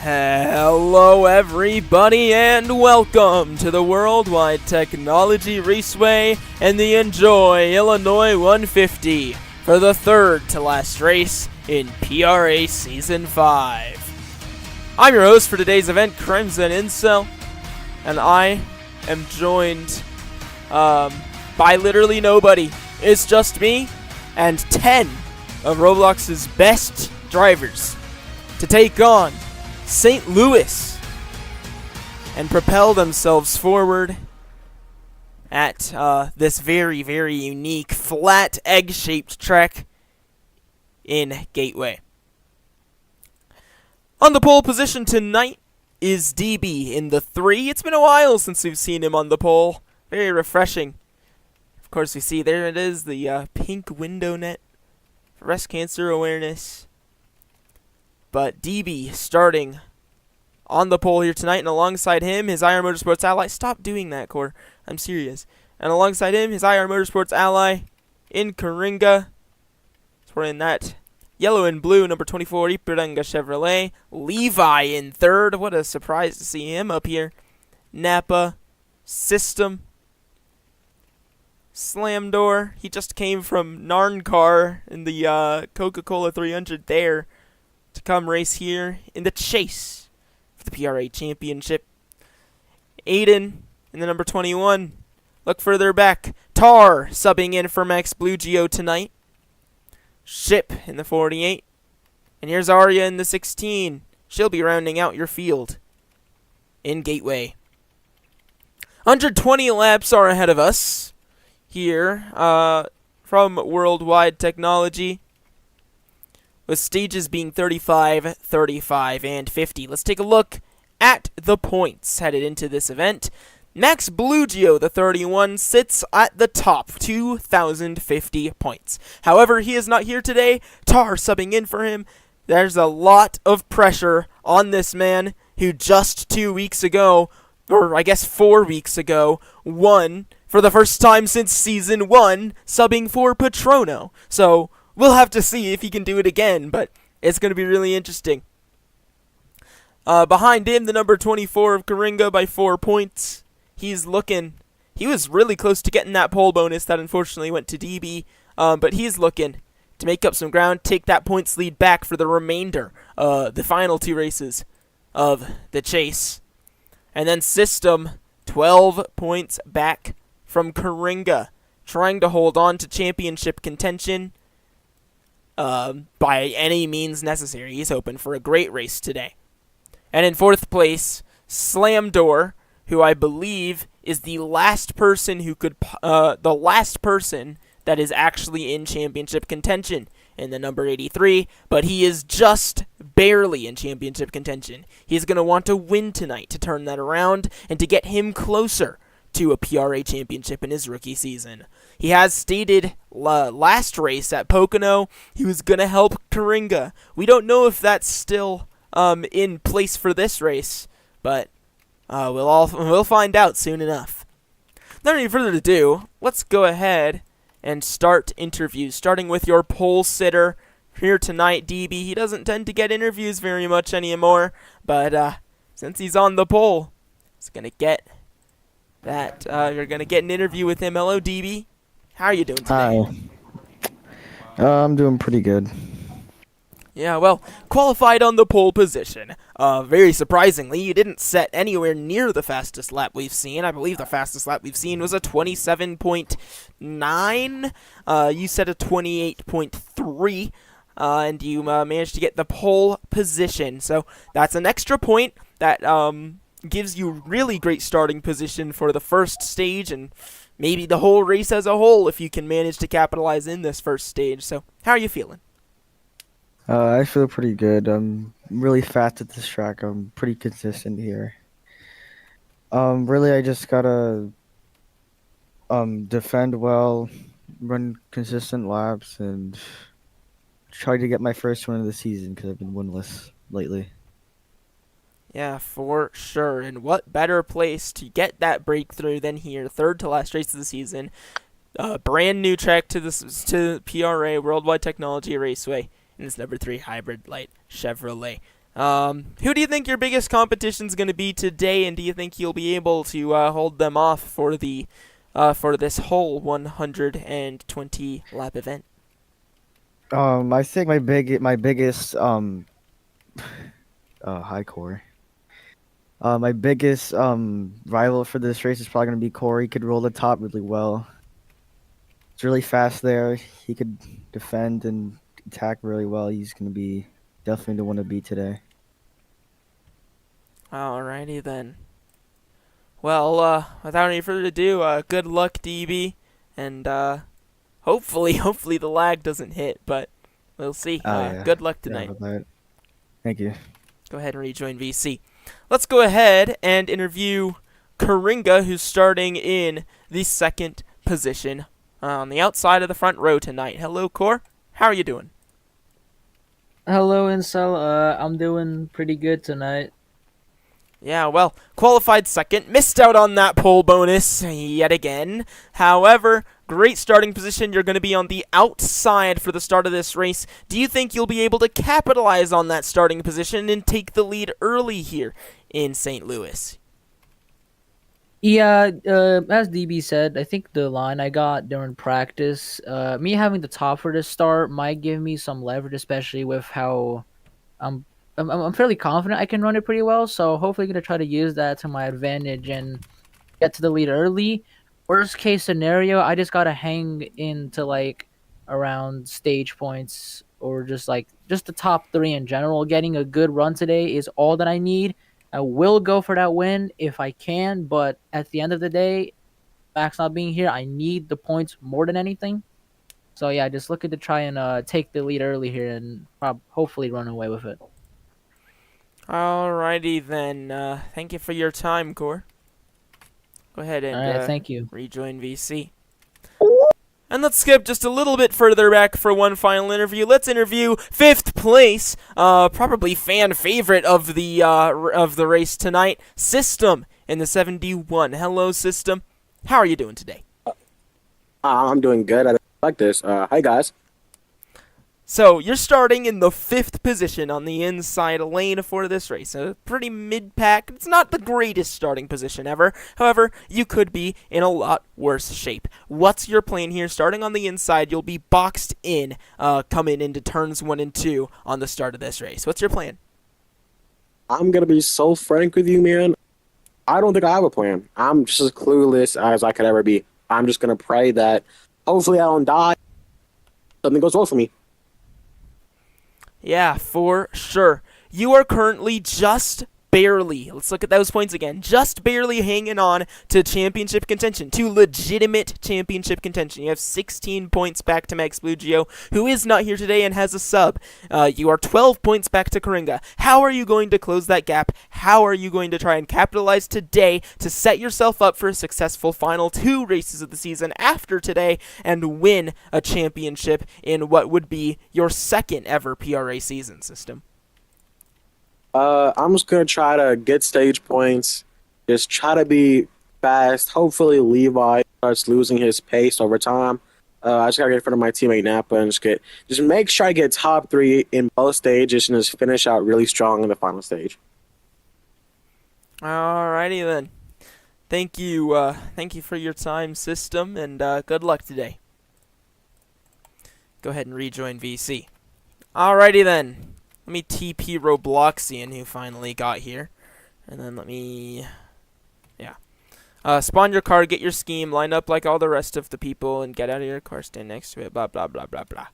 Hello everybody and welcome to the Worldwide Technology Raceway and the Enjoy Illinois 150 for the third to last race in PRA Season 5. I'm your host for today's event, Crimson Incel, and I am joined by literally nobody. It's just me and 10 of Roblox's best drivers to take on St. Louis and propel themselves forward at this very, very unique flat egg-shaped track in Gateway. On the pole position tonight is DB in the 3. It's been a while since we've seen him on the pole. Very refreshing. Of course, we see there it is, the pink window net for breast cancer awareness. But DB starting on the pole here tonight, and alongside him, his IR Motorsports ally. Stop doing that, Core. I'm serious. And alongside him, his IR Motorsports ally in Coringa. Sporting that yellow and blue, number 24, Ipiranga Chevrolet. Levi in third. What a surprise to see him up here. Napa System. Slam door. He just came from Narncar in the Coca-Cola 300 there to come race here in the chase for the PRA Championship. Aiden in the number 21. Look further back. Tar subbing in for Max Blue Geo tonight. Ship in the 48. And here's Arya in the 16. She'll be rounding out your field in Gateway. 120 laps are ahead of us here from Worldwide Technology, with stages being 35, 35, and 50. Let's take a look at the points headed into this event. Max Blugio, the 31, sits at the top, 2,050 points. However, he is not here today. Tar subbing in for him. There's a lot of pressure on this man who just 2 weeks ago, or I guess 4 weeks ago, won for the first time since Season 1, subbing for Patrono. So we'll have to see if he can do it again, but it's going to be really interesting. Behind him, the number 24 of Coringa by 4 points. He was really close to getting that pole bonus that unfortunately went to DB, but he's looking to make up some ground, take that points lead back for the remainder, the final 2 races of the chase. And then System, 12 points back from Coringa, trying to hold on to championship contention by any means necessary. He's hoping for a great race today. And in 4th place, Slam Door, who I believe is the last person that is actually in championship contention in the number 83, but he is just barely in championship contention. He's going to want to win tonight to turn that around and to get him closer to a PRA championship in his rookie season. He has stated last race at Pocono he was going to help Coringa. We don't know if that's still in place for this race, but we'll find out soon enough. Without any further ado, let's go ahead and start interviews, starting with your pole sitter here tonight, DB. He doesn't tend to get interviews very much anymore, but since he's on the pole, he's gonna get that. You're gonna get an interview with him. Hello, DB. How are you doing today? Hi. I'm doing pretty good. Yeah, well, qualified on the pole position. Very surprisingly, you didn't set anywhere near the fastest lap we've seen. I believe the fastest lap we've seen was a 27.9. You set a 28.3, and you managed to get the pole position. So that's an extra point that gives you really great starting position for the first stage, and maybe the whole race as a whole if you can manage to capitalize in this first stage. So how are you feeling? I feel pretty good. I'm really fast at this track. I'm pretty consistent here. Really, I just gotta defend well, run consistent laps, and try to get my first win of the season because I've been winless lately. Yeah, for sure. And what better place to get that breakthrough than here, third to last race of the season. Brand new track to PRA, Worldwide Technology Raceway, and this number 3 hybrid light Chevrolet. Who do you think your biggest competition is going to be today, and do you think you'll be able to hold them off for the for this whole 120 lap event? I think my biggest hi Corey. My biggest rival for this race is probably gonna be Corey. He could roll the top really well. It's really fast there. He could defend and attack really well. He's gonna be definitely the one to beat today. Alrighty then. Well, without any further ado, good luck, DB, and hopefully the lag doesn't hit, but we'll see. Yeah. Good luck Yeah, tonight. about that. Thank you. Go ahead and rejoin VC. Let's go ahead and interview Karinga, who's starting in the second position on the outside of the front row tonight. Hello, Cor. How are you doing? Hello, Incel. I'm doing pretty good tonight. Yeah, well, qualified second, missed out on that pole bonus yet again. However, great starting position. You're going to be on the outside for the start of this race. Do you think you'll be able to capitalize on that starting position and take the lead early here in St. Louis? Yeah, as DB said, I think the line I got during practice, me having the top for the start might give me some leverage, especially with how I'm, I'm fairly confident I can run it pretty well. So hopefully, gonna try to use that to my advantage and get to the lead early. Worst case scenario, I just gotta hang into like around stage points or just the top three in general. Getting a good run today is all that I need. I will go for that win if I can, but at the end of the day, Max not being here, I need the points more than anything. So yeah, just looking to try and take the lead early here and hopefully run away with it. Alrighty then. Thank you for your time, Cor. Go ahead and All right, thank you. rejoin VC. And let's skip just a little bit further back for one final interview. Let's interview fifth place, probably fan favorite of the race tonight, System in the 71. Hello, System. How are you doing today? I'm doing good. I like this. Hi, guys. So, you're starting in the fifth position on the inside lane for this race. A pretty mid-pack. It's not the greatest starting position ever. However, you could be in a lot worse shape. What's your plan here? Starting on the inside, you'll be boxed in coming into turns 1 and 2 on the start of this race. What's your plan? I'm going to be so frank with you, man. I don't think I have a plan. I'm just as clueless as I could ever be. I'm just going to pray that hopefully I don't die. Something goes well for me. Yeah, for sure. You are currently just barely, let's look at those points again, just barely hanging on to championship contention, to legitimate championship contention. You have 16 points back to Max Blugio, who is not here today and has a sub. You are 12 points back to Karinga. How are you going to close that gap? How are you going to try and capitalize today to set yourself up for a successful final 2 races of the season after today and win a championship in what would be your second ever PRA season, System? I'm just going to try to get stage points, just try to be fast. Hopefully Levi starts losing his pace over time. I just got to get in front of my teammate Napa and just make sure I get top 3 in both stages and just finish out really strong in the final stage. Alrighty then. Thank you for your time, System, and good luck today. Go ahead and rejoin VC. Alrighty then. Let me TP Robloxian, who finally got here. And then let me... Yeah. Spawn your car, get your scheme, line up like all the rest of the people, and get out of your car, stand next to it, blah, blah, blah, blah, blah.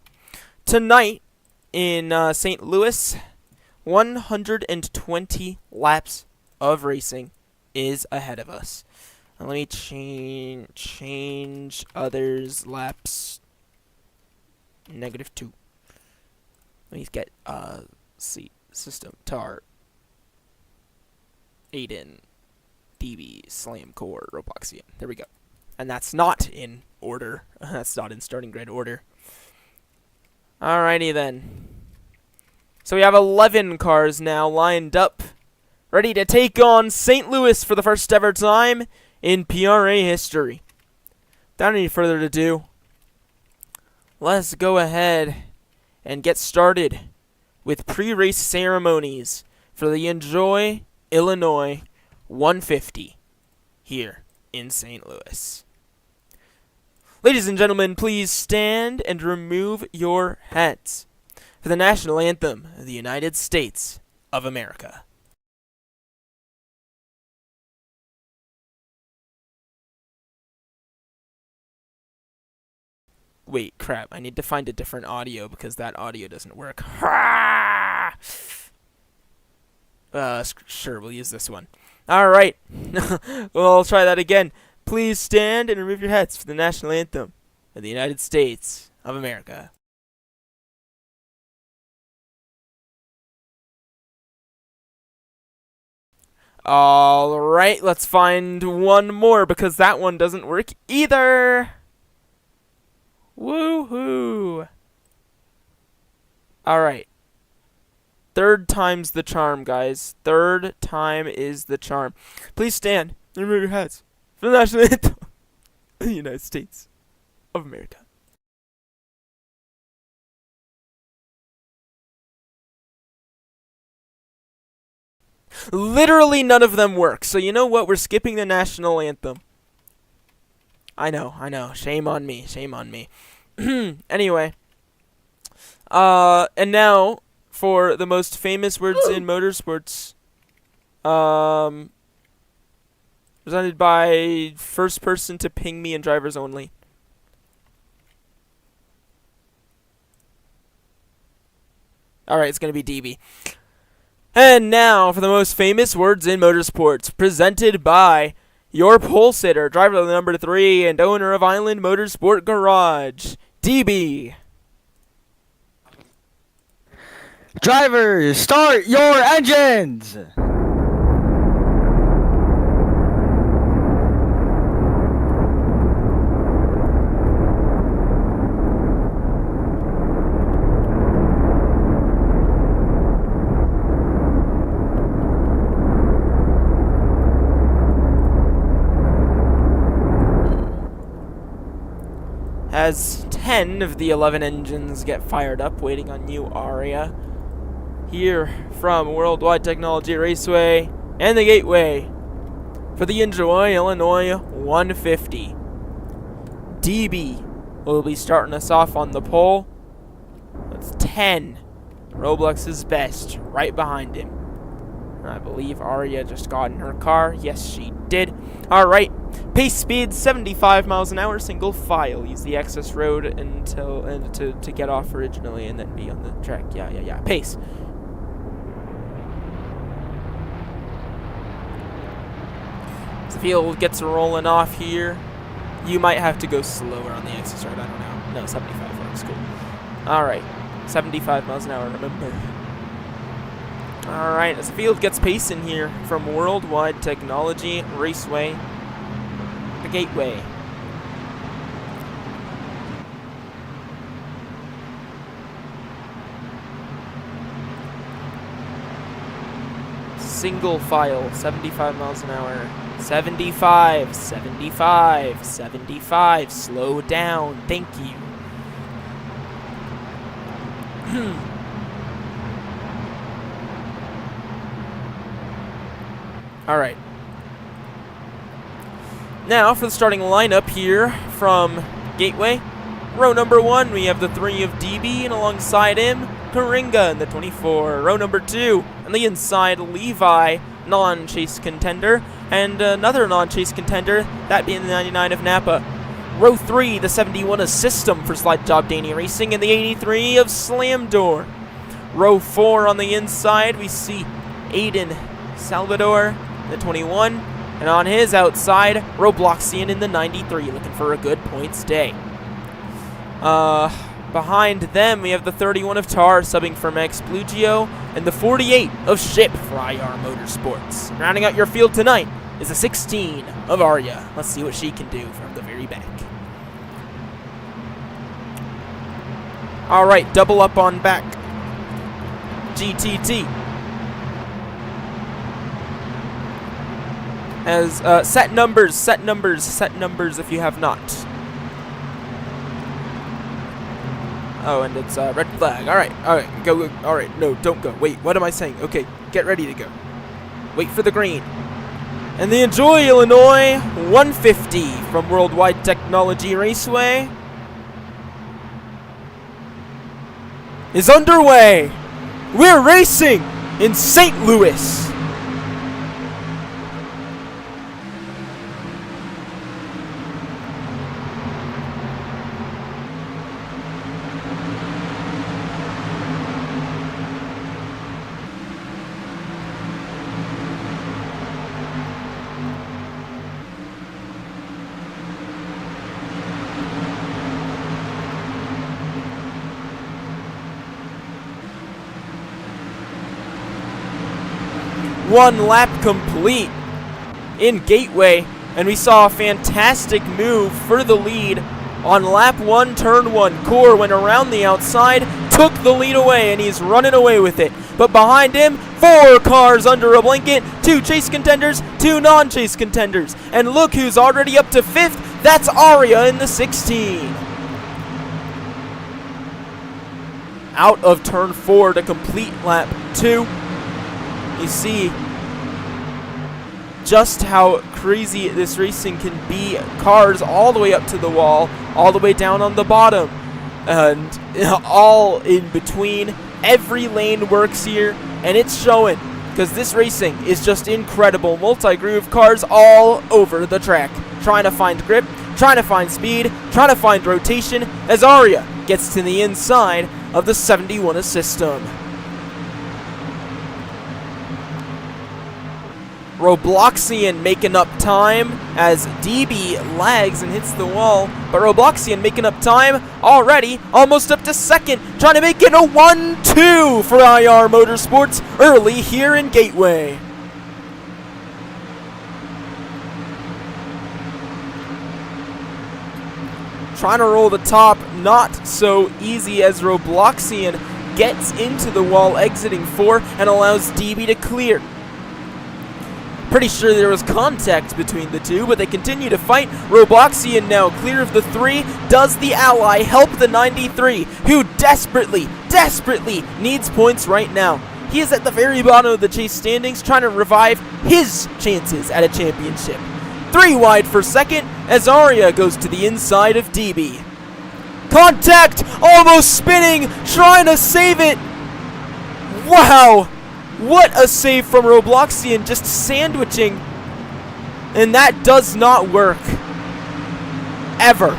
Tonight, in St. Louis, 120 laps of racing is ahead of us. Now let me change others' laps. -2. Let me get seat System Tar Aiden DB Slam Core Robloxian. There we go. And that's not in order. That's not in starting grid order. Alrighty then. So we have 11 cars now lined up, ready to take on St. Louis for the first ever time in PRA history. Without any further ado, let's go ahead and get started with pre-race ceremonies for the Enjoy Illinois 150 here in St. Louis. Ladies and gentlemen, please stand and remove your hats for the national anthem of the United States of America. Wait, crap, I need to find a different audio because that audio doesn't work. Sure, we'll use this one. Alright, well, I'll try that again. Please stand and remove your hats for the national anthem of the United States of America. Alright, let's find one more because that one doesn't work either. Woohoo! Alright. Third time's the charm, guys. Third time is the charm. Please stand and remove your hats for the national anthem of the United States of America. Literally none of them work. So you know what? We're skipping the national anthem. I know. Shame on me. Anyway. And now for the most famous words in motorsports. Presented by first person to ping me and drivers only. Alright, it's gonna be DB. And now for the most famous words in motorsports, presented by your pole sitter, driver of the number 3, and owner of Island Motorsport Garage, DB. Drivers, start your engines! As 10 of the 11 engines get fired up, waiting on you, Aria. Here from Worldwide Technology Raceway and the Gateway for the Enjoy Illinois 150. DB will be starting us off on the pole. That's 10. Roblox's best, right behind him. I believe Aria just got in her car. Yes, she did. Alright. Pace speed 75 miles an hour, single file. Use the access road until to get off originally and then be on the track. Yeah. Pace. As the field gets rolling off here, you might have to go slower on the access road. I don't know. No, 75 works. Cool. Alright. 75 miles an hour, remember. Alright, as the field gets pace in here from Worldwide Technology Raceway, the Gateway. Single file, 75 miles an hour. 75, 75, 75. Slow down, thank you. Alright. Now, for the starting lineup here from Gateway. Row number 1, we have the 3 of DB, and alongside him, Karinga in the 24. Row number 2, on the inside, Levi, non-chase contender, and another non-chase contender, that being the 99 of Napa. Row 3, the 71 of System for Slide Job Danny Racing, and the 83 of Slam Door. Row 4 on the inside, we see Aiden Salvador, the 21, and on his outside, Robloxian in the 93, looking for a good points day. Behind them, we have the 31 of Tar subbing for Max Blugio, and the 48 of Ship for IR Motorsports. Rounding out your field tonight is the 16 of Arya. Let's see what she can do from the very back. Alright, double up on back. GTT. As set numbers if you have not. Oh, and it's red flag. All right, go. All right, no, don't go. Wait, what am I saying? Okay, get ready to go. Wait for the green. And the Enjoy Illinois 150 from Worldwide Technology Raceway is underway. We're racing in St. Louis. One lap complete in Gateway, and we saw a fantastic move for the lead on lap 1, turn 1. Core went around the outside, took the lead away, and he's running away with it. But behind him, 4 cars under a blanket, 2 chase contenders, 2 non-chase contenders. And look who's already up to 5th, that's Aria in the 16. Out of turn 4 to complete lap 2. You see just how crazy this racing can be. Cars all the way up to the wall, all the way down on the bottom, and all in between. Every lane works here, and it's showing, because this racing is just incredible. Multi-groove cars all over the track, trying to find grip, trying to find speed, trying to find rotation, as Aria gets to the inside of the 71 system. Robloxian making up time as DB lags and hits the wall, but Robloxian making up time already, almost up to 2nd, trying to make it a 1-2 for IR Motorsports early here in Gateway. Trying to roll the top, not so easy as Robloxian gets into the wall exiting 4 and allows DB to clear. Pretty sure there was contact between the two, but they continue to fight. Robloxian now clear of the 3. Does the ally help the 93, who desperately needs points right now? He is at the very bottom of the chase standings, trying to revive his chances at a championship. 3 wide for 2nd, as Aria goes to the inside of DB. Contact! Almost spinning, trying to save it! Wow! What a save from Robloxian, just sandwiching. And that does not work. Ever.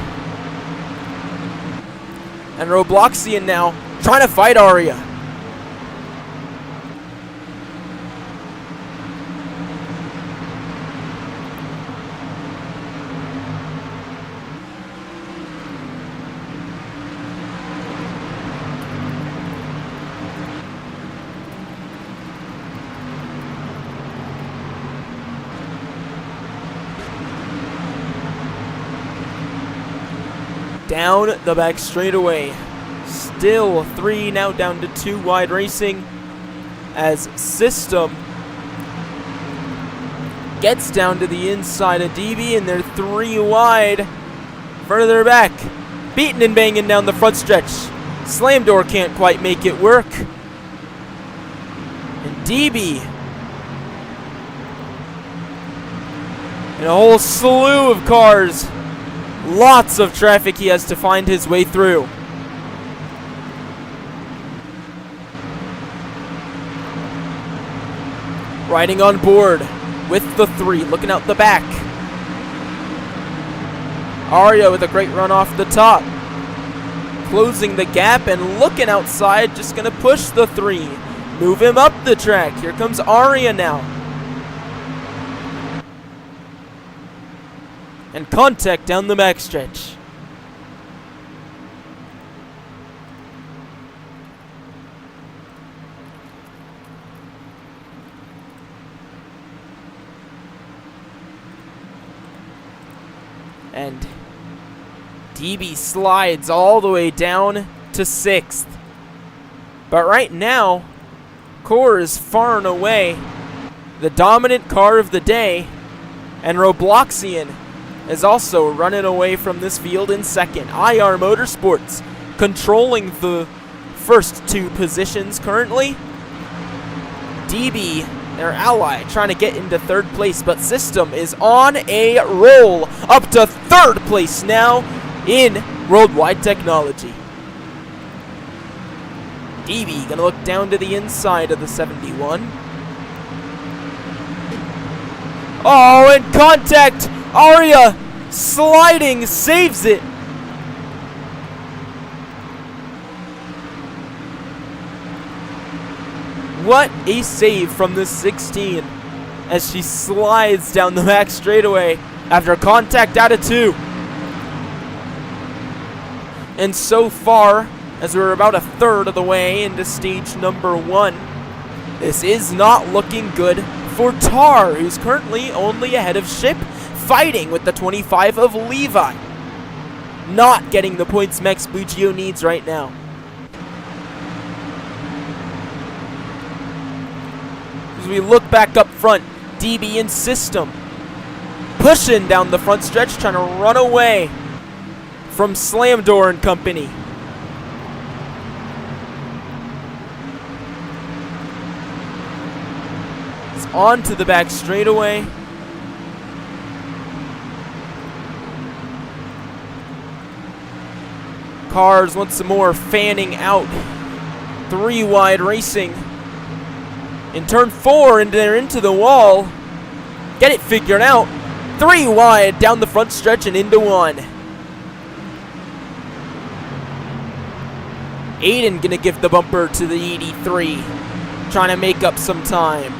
And Robloxian now trying to fight Aria. Down the back straightaway. Still 3, now down to 2 wide racing as System gets down to the inside of DB, and they're 3 wide further back. Beating and banging down the front stretch. Slam door can't quite make it work. And DB and a whole slew of cars. Lots of traffic he has to find his way through. Riding on board with the 3, looking out the back. Aria with a great run off the top. Closing the gap and looking outside, just going to push the 3. Move him up the track. Here comes Aria now. And contact down the backstretch. And DB slides all the way down to 6th. But right now, Core is far and away the dominant car of the day, and Robloxian is also running away from this field in 2nd. IR Motorsports controlling the first 2 positions currently. DB, their ally, trying to get into 3rd place, but System is on a roll, up to 3rd place now in Worldwide Technology. DB gonna look down to the inside of the 71. Oh, and contact! Arya sliding, saves it. What a save from the 16 as she slides down the back straightaway after contact out of 2. And so far, as we're about a third of the way into stage number 1, this is not looking good for Tar, who's currently only ahead of Ship, fighting with the 25 of Levi. Not getting the points Max Blue Geo needs right now. As we look back up front, DB and System pushing down the front stretch, trying to run away from Slam Door and company. It's on to the back straightaway. Cars once more fanning out. 3 wide racing. In turn 4, and they're into the wall. Get it figured out. 3 wide down the front stretch and into 1. Aiden gonna give the bumper to the 83. Trying to make up some time.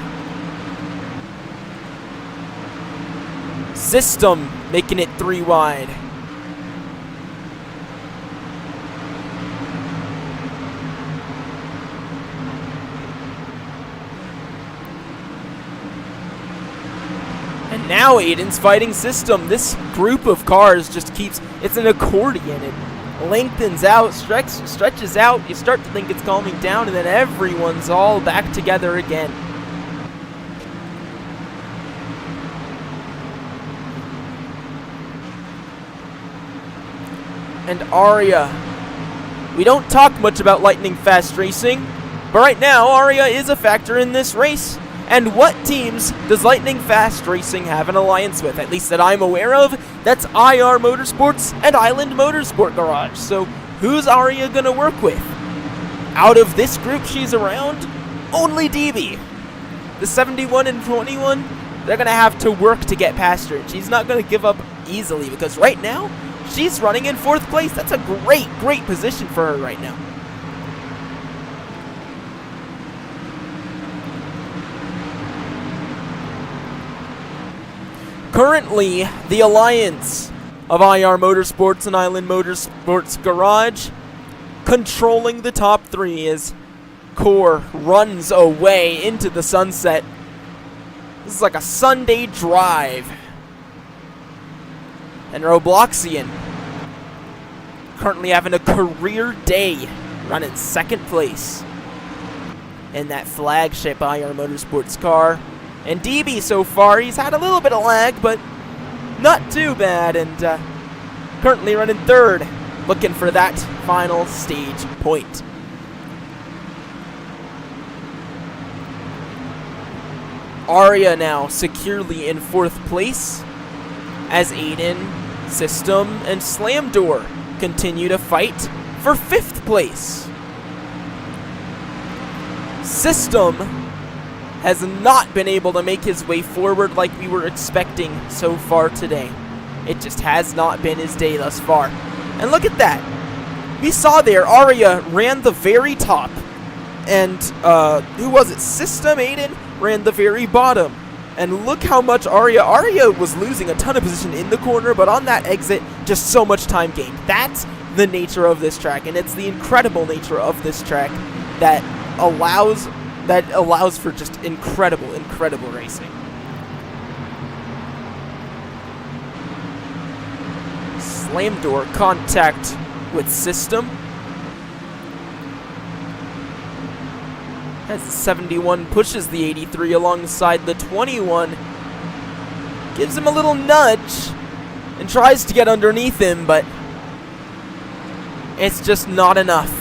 System making it 3 wide. And now Aiden's fighting System. This group of cars just keeps, it's an accordion. It lengthens out, stretches out. You start to think it's calming down, and then everyone's all back together again. And Arya. We don't talk much about lightning fast racing, but right now Arya is a factor in this race. And what teams does Lightning Fast Racing have an alliance with? At least that I'm aware of. That's IR Motorsports and Island Motorsport Garage. So who's Arya gonna work with? Out of this group she's around, only DB. The 71 and 21, they're gonna have to work to get past her. She's not gonna give up easily because right now, she's running in 4th place. That's a great, great position for her right now. Currently, the alliance of IR Motorsports and Island Motorsports Garage controlling the top 3 as Core runs away into the sunset. This is like a Sunday drive. And Robloxian currently having a career day, running 2nd place in that flagship IR Motorsports car. And DB so far, he's had a little bit of lag, but not too bad. And currently running 3rd, looking for that final stage point. Arya now securely in 4th place as Aiden, System, and Slam Door continue to fight for 5th place. System has not been able to make his way forward like we were expecting so far today. It just has not been his day thus far. And look at that. We saw there, Arya ran the very top. And, who was it? System Aiden ran the very bottom. And look how much Arya was losing a ton of position in the corner, but on that exit, just so much time gained. That's the nature of this track, and it's the incredible nature of this track that allows for just incredible racing. Slam Door contact with System. As the 71 pushes the 83 alongside the 21. Gives him a little nudge and tries to get underneath him, but It's just not enough.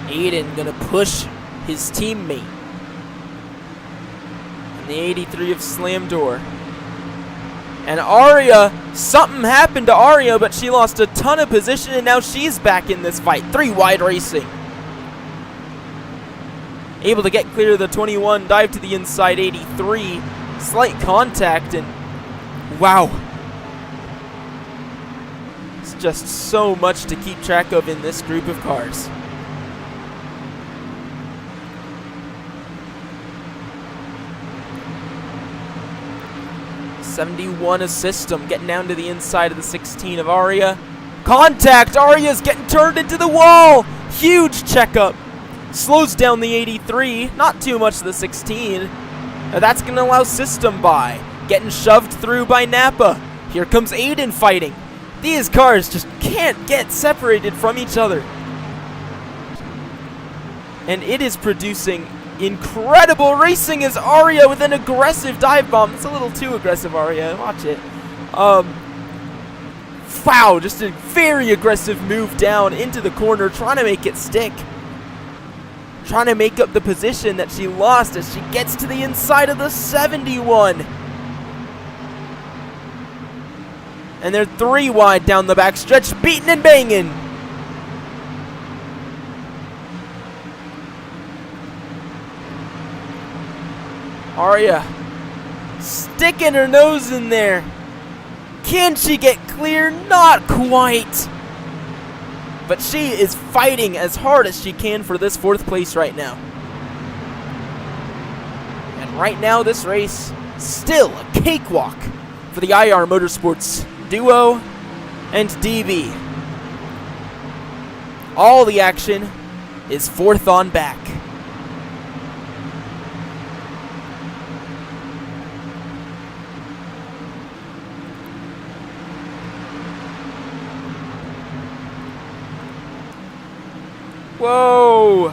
Aiden gonna push his teammate. And the 83 of Slam Door. And Aria, something happened to Aria, but she lost a ton of position, and now she's back in this fight. 3 wide racing. Able to get clear of the 21, dive to the inside 83. Slight contact, and wow. It's just so much to keep track of in this group of cars. '71 a system, getting down to the inside of the 16 of Aria. Contact! Aria's getting turned into the wall! Huge checkup. Slows down the 83, not too much of the 16. Now that's going to allow system by. Getting shoved through by Napa. Here comes Aiden fighting. These cars just can't get separated from each other. And it is producing incredible racing as Aria with an aggressive dive bomb. It's a little too aggressive, Aria. Watch it. Wow, just a very aggressive move down into the corner, trying to make it stick. Trying to make up the position that she lost as she gets to the inside of the 71. And they're 3 wide down the backstretch, beating and banging. Aria sticking her nose in there. Can she get clear? Not quite. But she is fighting as hard as she can for this 4th place right now. And right now this race, still a cakewalk for the IR Motorsports duo and DB. All the action is 4th on back. Whoa!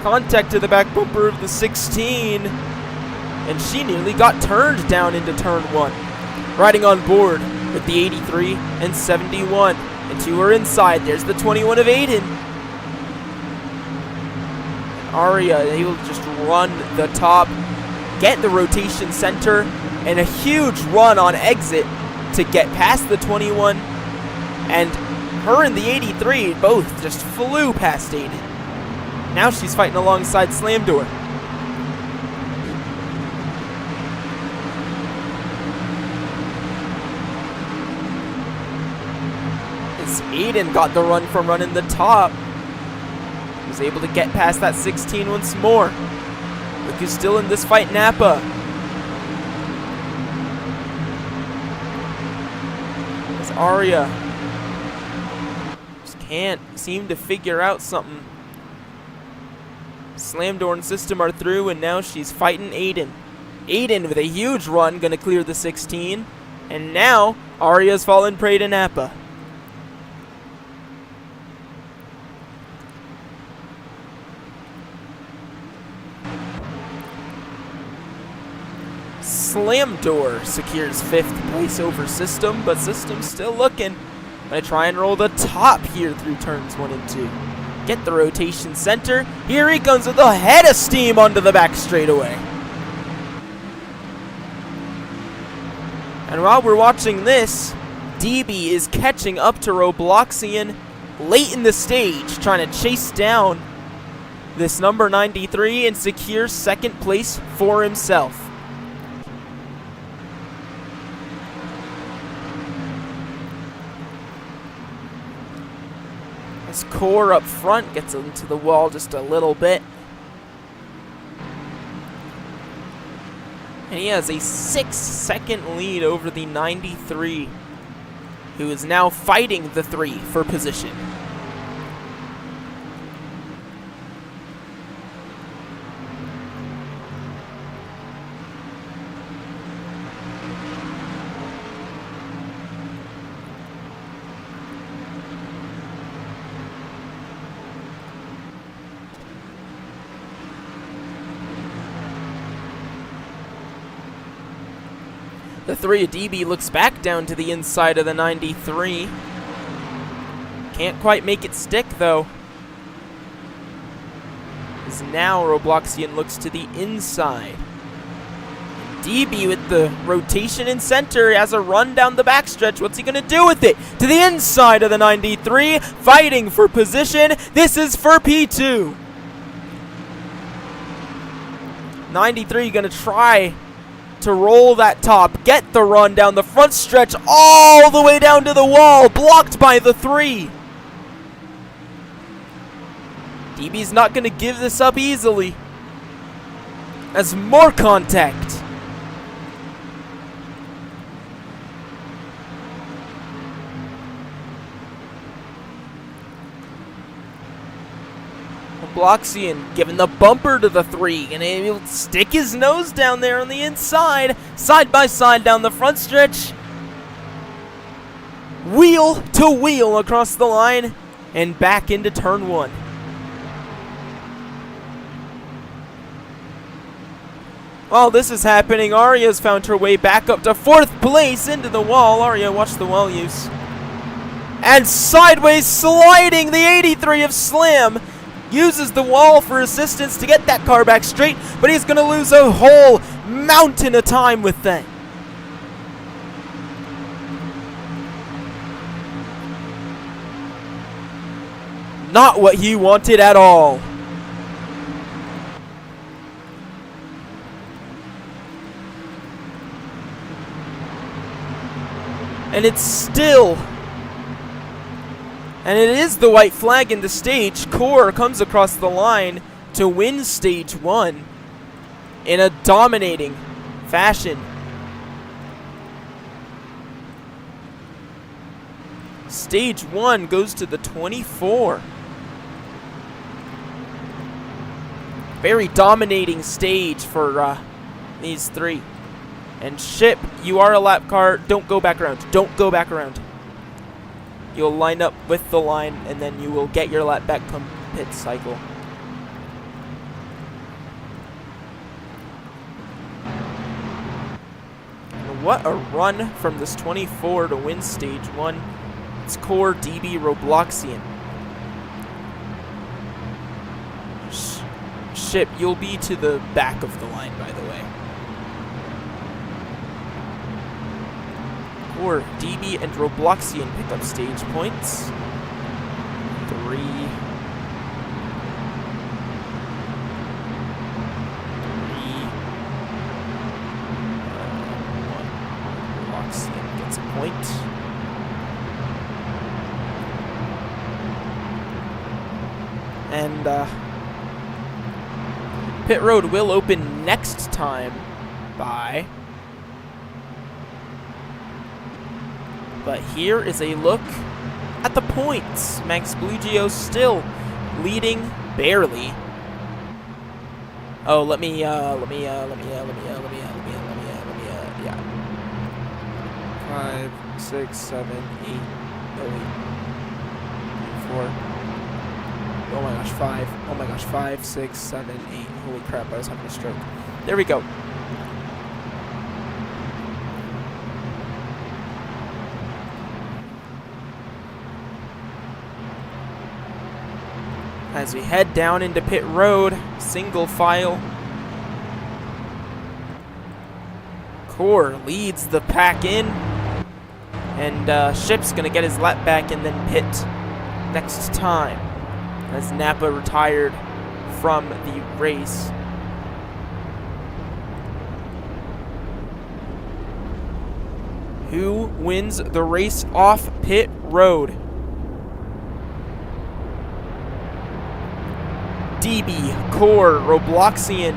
Contact to the back bumper of the 16. And she nearly got turned down into turn 1. Riding on board with the 83 and 71. And 2 are inside. There's the 21 of Aiden. Aria able to just run the top, get the rotation center, and a huge run on exit to get past the 21. And her and the 83 both just flew past Aiden. Now she's fighting alongside Slam Door. As Aiden got the run from running the top, was able to get past that 16 once more. Look who's still in this fight, Napa. As Aria can't seem to figure out something. Slam Door and System are through, and now she's fighting Aiden. Aiden with a huge run, gonna clear the 16. And now, Aria's fallen prey to Napa. Slam Door secures 5th place over System, but System's still looking. Gonna try and roll the top here through turns 1 and 2. Get the rotation center. Here he comes with a head of steam onto the back straightaway. And while we're watching this, DB is catching up to Robloxian late in the stage, trying to chase down this number 93 and secure 2nd place for himself. His core up front gets into the wall just a little bit. And he has a 6-second lead over the 93, who is now fighting the 3 for position. The 3 of DB looks back down to the inside of the 93. Can't quite make it stick, though. As now Robloxian looks to the inside. DB with the rotation in center has a run down the backstretch. What's he going to do with it? To the inside of the 93, fighting for position. This is for P2. 93 going to try to roll that top, get the run down the front stretch all the way down to the wall, blocked by the 3. DB's not going to give this up easily. As more contact. Bloxian giving the bumper to the 3, and he'll stick his nose down there on the inside, side by side down the front stretch. Wheel to wheel across the line and back into turn 1. While this is happening, Aria's found her way back up to 4th place into the wall. Aria, watch the wall use. And sideways sliding the 83 of Slam. Uses the wall for assistance to get that car back straight, but he's going to lose a whole mountain of time with that. Not what he wanted at all. And it's still... And it is the white flag in the stage. Core comes across the line to win stage 1 in a dominating fashion. Stage 1 goes to the 24. Very dominating stage for these 3. And Ship, you are a lap car. Don't go back around. Don't go back around. You'll line up with the line, and then you will get your lap back come pit cycle. And what a run from this 24 to win stage 1. It's Core DB Robloxian. Ship, you'll be to the back of the line, by the way. Core, DB, and Robloxian pick up stage points. 3. Robloxian gets a point. And pit road will open next time by... But here is a look at the points. Max Blugio still leading barely. Oh, let me 5, 6, 7, 8, 4. Oh my gosh, 5. Oh my gosh, 5, 6, 7, 8. Holy crap, I was having a stroke. There we go. As we head down into pit road, single file. Core leads the pack in. And Ship's going to get his lap back and then pit next time. As Napa retired from the race. Who wins the race off pit road? DB, Core, Robloxian,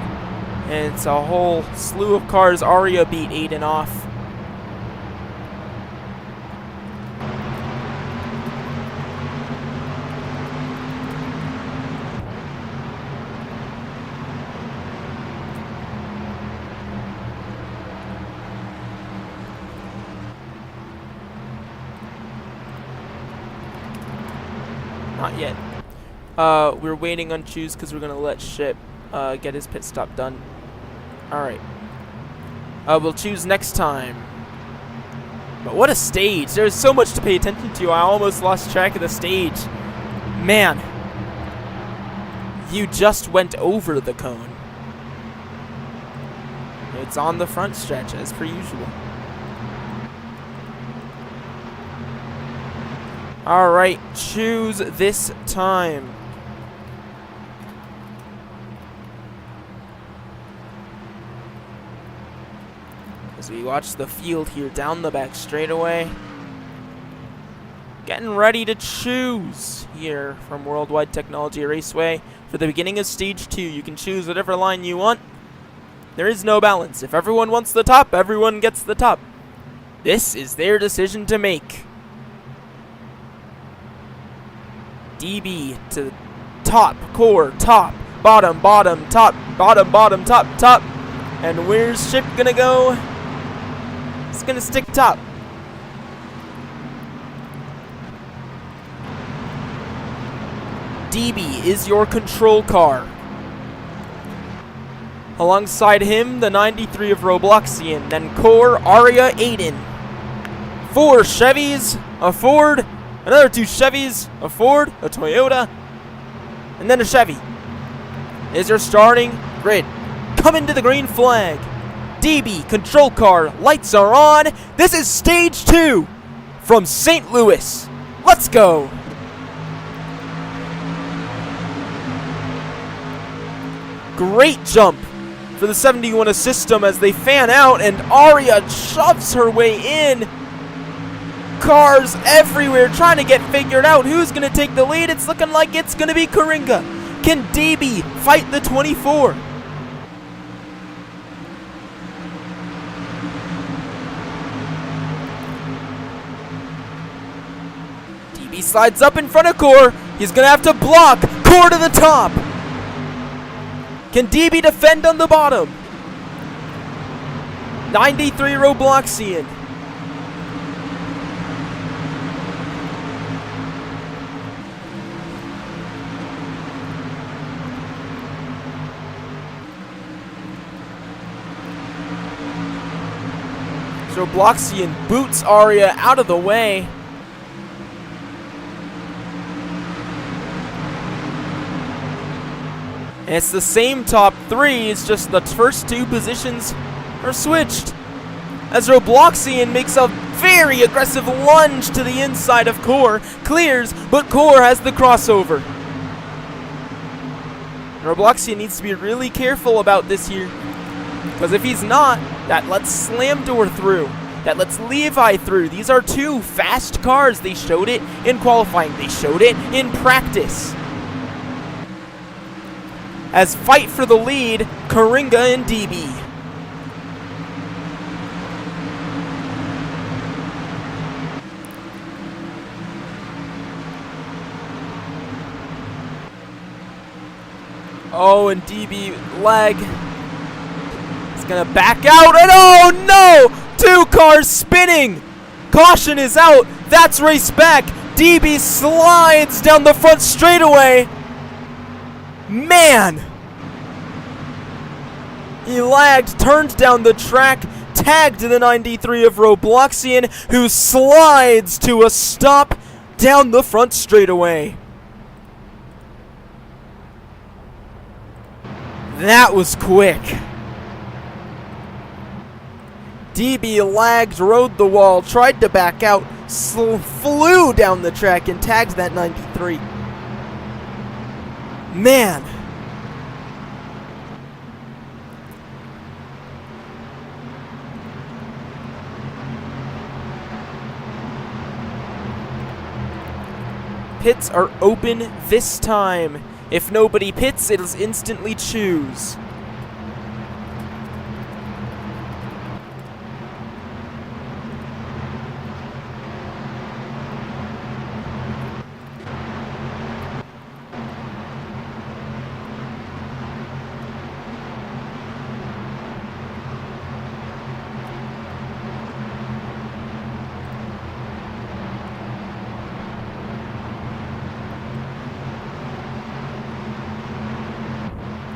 and it's a whole slew of cars. Aria beat Aiden off. Not yet. We're waiting on Choose because we're going to let Ship get his pit stop done. Alright. We'll choose next time. But what a stage. There's so much to pay attention to. I almost lost track of the stage. Man. You just went over the cone. It's on the front stretch, as per usual. Alright, choose this time. As we watch the field here down the back straightaway. Getting ready to choose here from Worldwide Technology Raceway. For the beginning of Stage 2, you can choose whatever line you want. There is no balance. If everyone wants the top, everyone gets the top. This is their decision to make. DB to top, core, top, bottom, bottom, top, bottom, bottom, top, top. And where's Chip gonna go? It's gonna stick top. DB is your control car. Alongside him, the 93 of Robloxian, then Core, Aria, Aiden. 4 Chevys, a Ford, another 2 Chevys, a Ford, a Toyota, and then a Chevy. Is your starting grid. Coming to the green flag. DB, control car, lights are on. This is Stage 2 from St. Louis. Let's go. Great jump for the 71 system as they fan out, and Aria shoves her way in. Cars everywhere trying to get figured out who's going to take the lead. It's looking like it's going to be Coringa. Can DB fight the 24? DB slides up in front of Core. He's going to have to block. Core to the top. Can DB defend on the bottom? 93 Robloxian. Robloxian boots Aria out of the way. And it's the same top 3, it's just the first 2 positions are switched. As Robloxian makes a very aggressive lunge to the inside of Core, clears, but Core has the crossover. Robloxian needs to be really careful about this here, because if he's not, that lets Slam Door through. That lets Levi through. These are 2 fast cars. They showed it in qualifying. They showed it in practice. As fight for the lead, Coringa and DB. Oh, and DB leg. He's gonna back out, and oh no! 2 cars spinning! Caution is out. That's race back. DB slides down the front straightaway. Man! He lagged, turned down the track, tagged the 93 of Robloxian, who slides to a stop down the front straightaway. That was quick. DB lagged, rode the wall, tried to back out, flew down the track and tagged that 93. Man. Pits are open this time. If nobody pits, it'll instantly choose.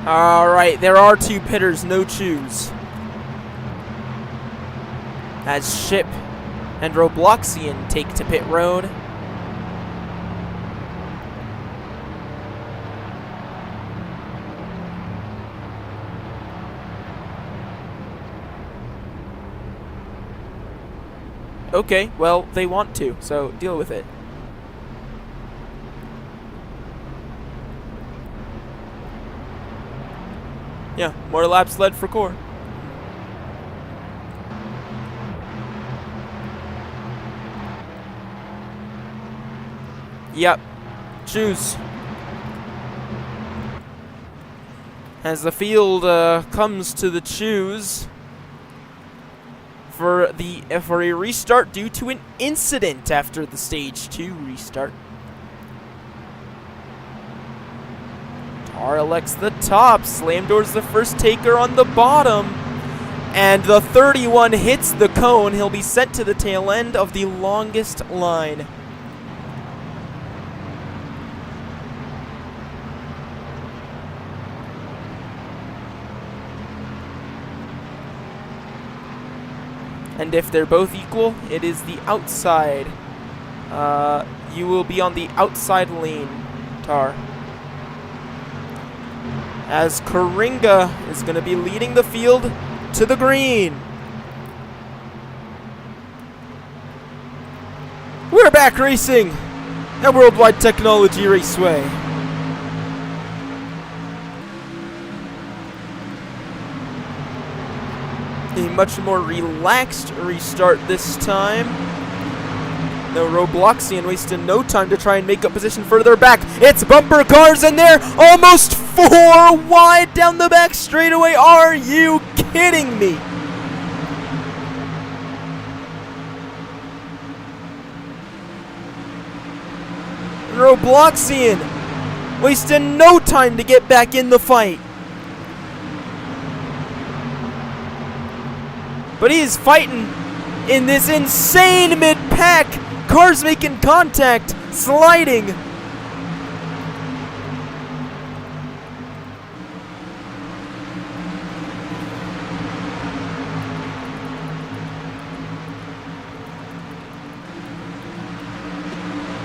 Alright, there are 2 pitters, no choose. As Chip and Robloxian take to pit road. Okay, well, they want to, so deal with it. Yeah, more laps led for Core. Yep. Choose. As the field comes to the choose for a restart due to an incident after the stage 2 restart. Tar elects the top. Slamdoor's the first taker on the bottom. And the 31 hits the cone. He'll be sent to the tail end of the longest line. And if they're both equal, it is the outside. You will be on the outside lane, Tar. As Coringa is going to be leading the field to the green. We're back racing at Worldwide Technology Raceway. A much more relaxed restart this time. No, Robloxian wasted no time to try and make up position further back. It's bumper cars and they're almost 4 wide down the back straightaway. Are you kidding me? Robloxian wasting no time to get back in the fight. But he is fighting in this insane mid-pack. Cars making contact, sliding.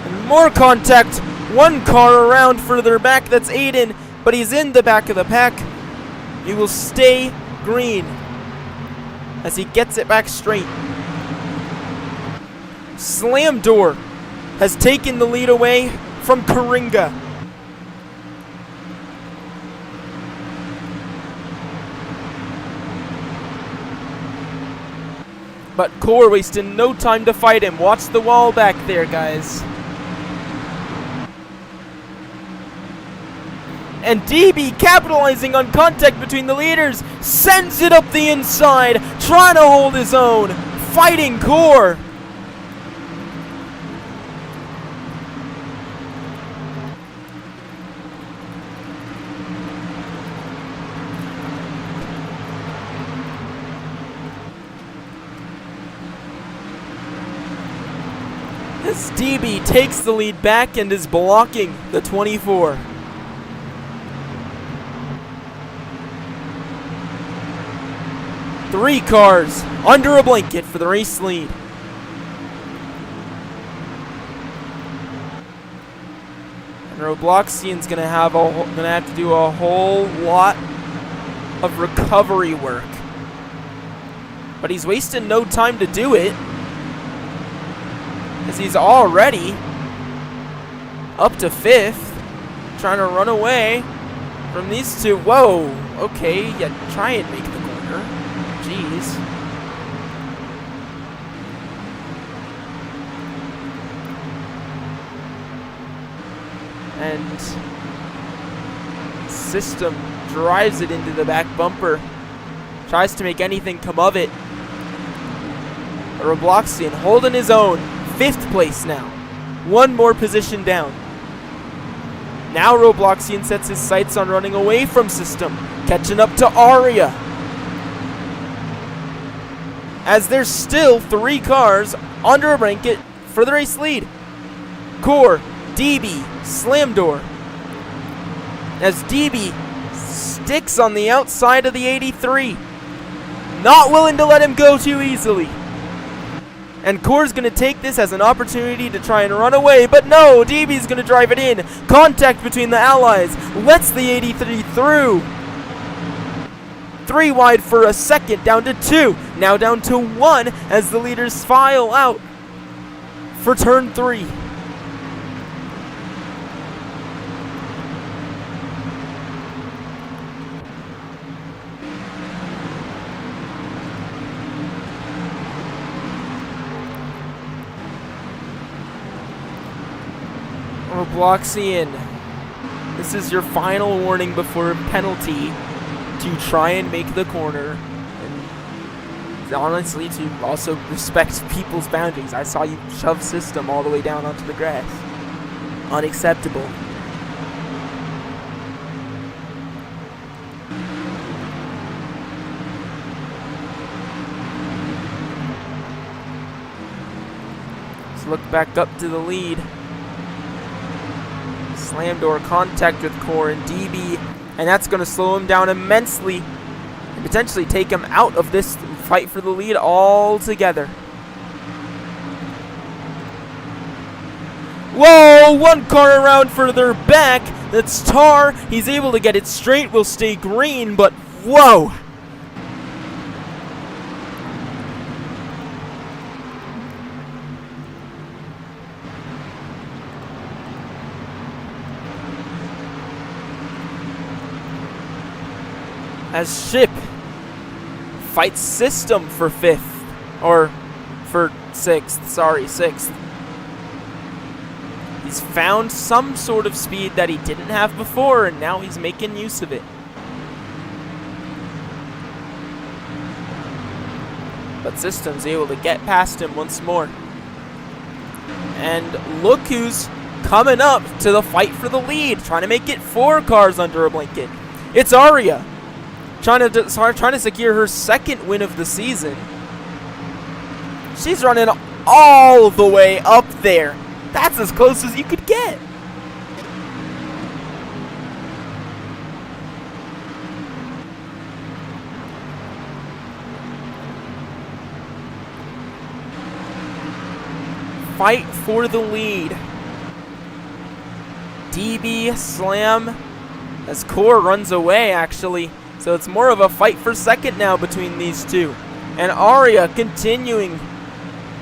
And more contact. One car around further back, that's Aiden, but he's in the back of the pack. He will stay green as he gets it back straight. Slamdoor has taken the lead away from Coringa. But Core wasting no time to fight him. Watch the wall back there, guys. And DB, capitalizing on contact between the leaders, sends it up the inside, trying to hold his own, fighting Core. As DB takes the lead back and is blocking the 24. Three cars under a blanket for the race lead. And Robloxian's gonna have to do a whole lot of recovery work, but he's wasting no time to do it, as he's already up to 5th, trying to run away from these two. Whoa, okay, yeah, try and make the corner. Jeez. And System drives it into the back bumper. Tries to make anything come of it. Robloxian holding his own. 5th place now. One more position down. Now Robloxian sets his sights on running away from System. Catching up to Aria. As there's still 3 cars under a blanket for the race lead. Core, DB, Slamdoor. As DB sticks on the outside of the 83. Not willing to let him go too easily. And Core's going to take this as an opportunity to try and run away, but no, DB's going to drive it in. Contact between the allies, lets the 83 through. 3 wide for a second, down to 2. Now down to 1 as the leaders file out for turn 3. Robloxian, this is your final warning before penalty to try and make the corner, and honestly to also respect people's boundaries. I saw you shove system all the way down onto the grass. Unacceptable. Let's look back up to the lead. Slam door contact with Core and DB, and that's going to slow him down immensely and potentially take him out of this fight for the lead altogether. Whoa, 1 car around further back. That's Tar. He's able to get it straight. Will stay green, but whoa. As Ship fights System for 5th, or for 6th, sorry, 6th. He's found some sort of speed that he didn't have before, and now he's making use of it. But System's able to get past him once more. And look who's coming up to the fight for the lead, trying to make it 4 cars under a blanket. It's Aria. Trying to secure her 2nd win of the season. She's running all the way up there. That's as close as you could get. Fight for the lead. DB Slam as Core runs away, actually. So it's more of a fight for 2nd now between these two. And Aria continuing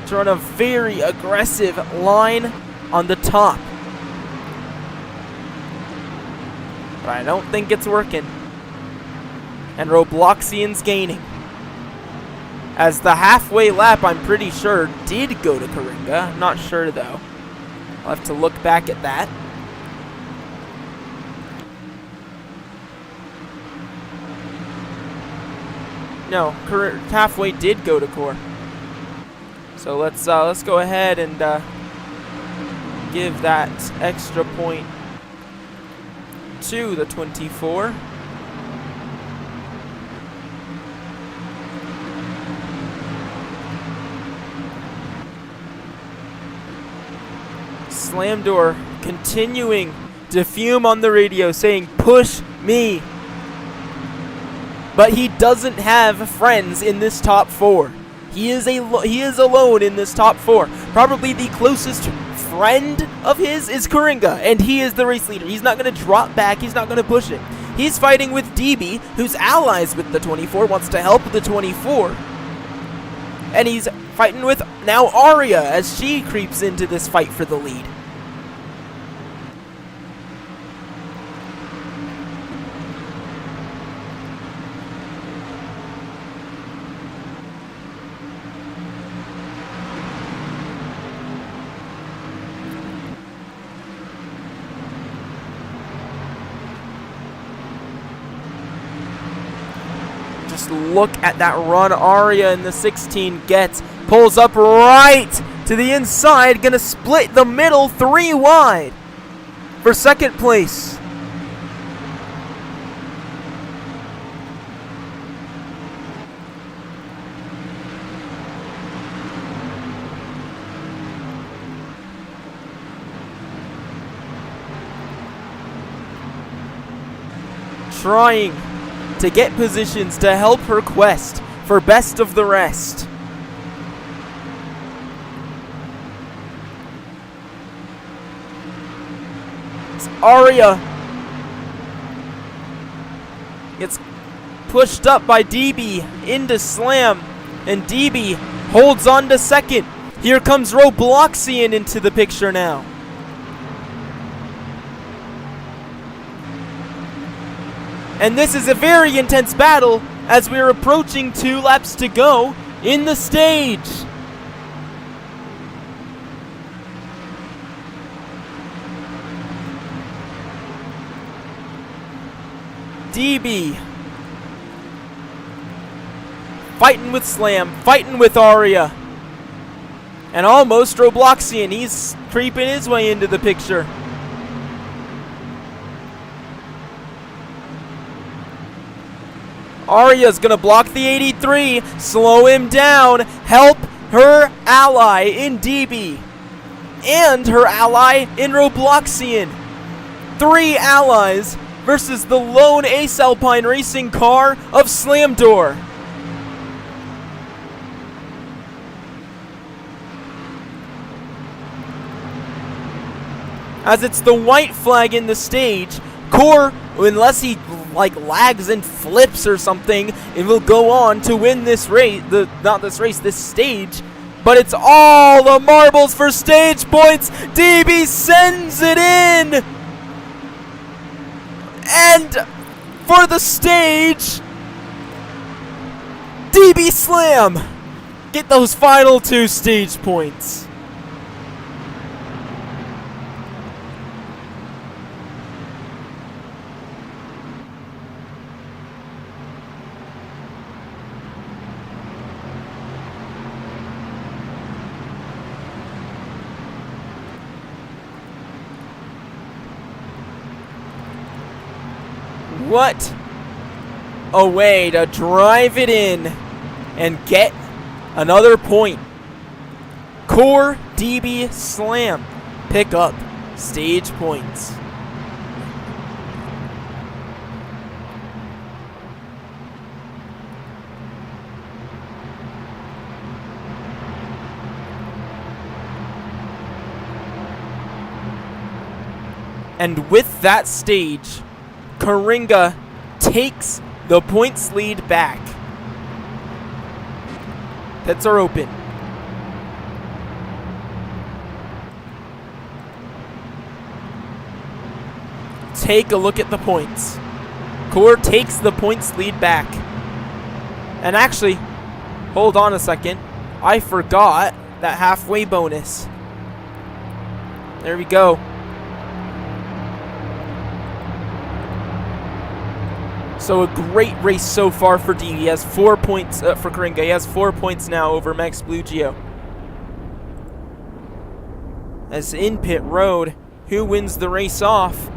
to run a very aggressive line on the top. But I don't think it's working. And Robloxian's gaining. As the halfway lap, I'm pretty sure, did go to Coringa. I'm not sure, though. I'll have to look back at that. No, halfway did go to Core. So let's go ahead and give that extra point to the 24. Slam door continuing to fume on the radio, saying, "Push me." But he doesn't have friends in this top 4. He is alone in this top 4. Probably the closest friend of his is Coringa, and he is the race leader. He's not going to drop back. He's not going to push it. He's fighting with DB, who's allies with the 24, wants to help the 24. And he's fighting with now Aria as she creeps into this fight for the lead. Just look at that run Aria in the 16 gets. Pulls up right to the inside. Gonna split the middle 3 wide for 2nd place. Trying to get positions to help her quest for best of the rest. Aria gets pushed up by DB into Slam, and DB holds on to second. Here comes Robloxian into the picture now. And this is a very intense battle as we're approaching 2 laps to go in the stage. DB fighting with Slam, fighting with Aria. And almost Robloxian, he's creeping his way into the picture. Aria's gonna block the 83, slow him down, help her ally in DB, and her ally in Robloxian. 3 allies versus the lone Ace Alpine racing car of Slamdor. As it's the white flag in the stage, Core, unless he lags and flips or something, it will go on to win this race, this stage. But it's all the marbles for stage points. DB sends it in. And for the stage, DB Slam get those final 2 stage points. What a way to drive it in and get another point. Core, DB, Slam pick up stage points. And with that stage, Karinga takes the points lead back. Pits are open. Take a look at the points. Core takes the points lead back. And actually, hold on a second. I forgot that halfway bonus. There we go. So a great race so far for D. He has 4 points for Karinga. He has 4 points now over Max Blue Geo. As in pit road, who wins the race off?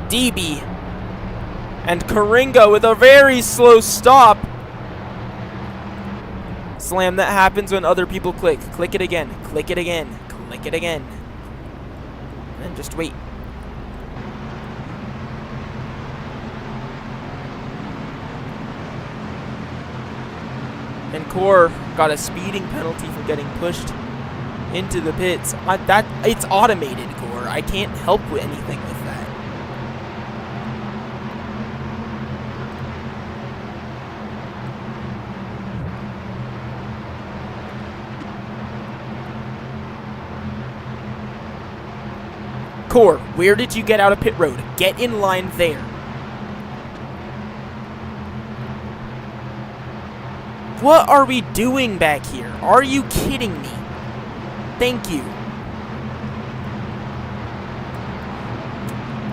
DB. And Karinga with a very slow stop. Slam, that happens when other people click. Click it again. Click it again. Click it again. And just wait. And Core got a speeding penalty for getting pushed into the pits. It's automated, Core. I can't help with anything with that. Core, where did you get out of pit road? Get in line there. What are we doing back here? Are you kidding me? Thank you.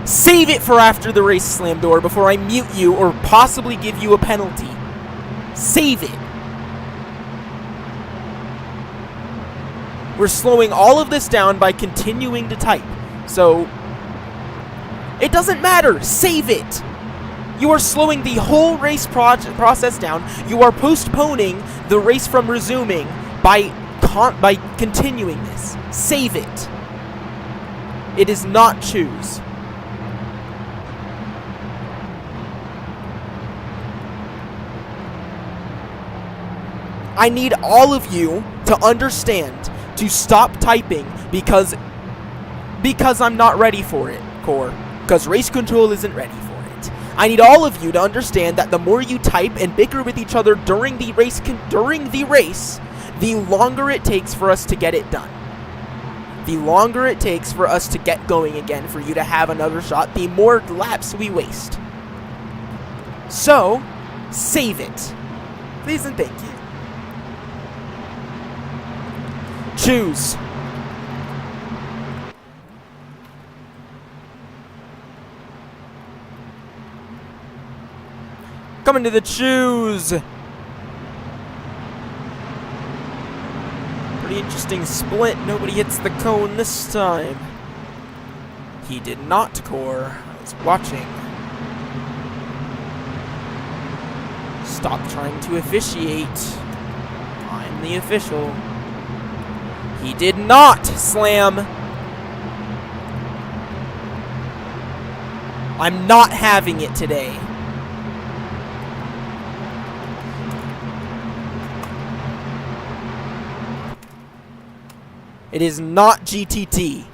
Save it for after the race, Slamdor, before I mute you or possibly give you a penalty. Save it. We're slowing all of this down by continuing to type. So, it doesn't matter. Save it. You are slowing the whole race process down. You are postponing the race from resuming by continuing this. Save it. It is not choose. I need all of you to understand to stop typing because Because I'm not ready for it, Core. Because race control isn't ready for it. I need all of you to understand that the more you type and bicker with each other during the race, the longer it takes for us to get it done. The longer it takes for us to get going again, for you to have another shot, the more laps we waste. So, save it. Please and thank you. Choose. Coming to the choose. Pretty interesting split. Nobody hits the cone this time. He did not, Core. I was watching. Stop trying to officiate. I'm the official. He did not slam. I'm not having it today. It is not GTT.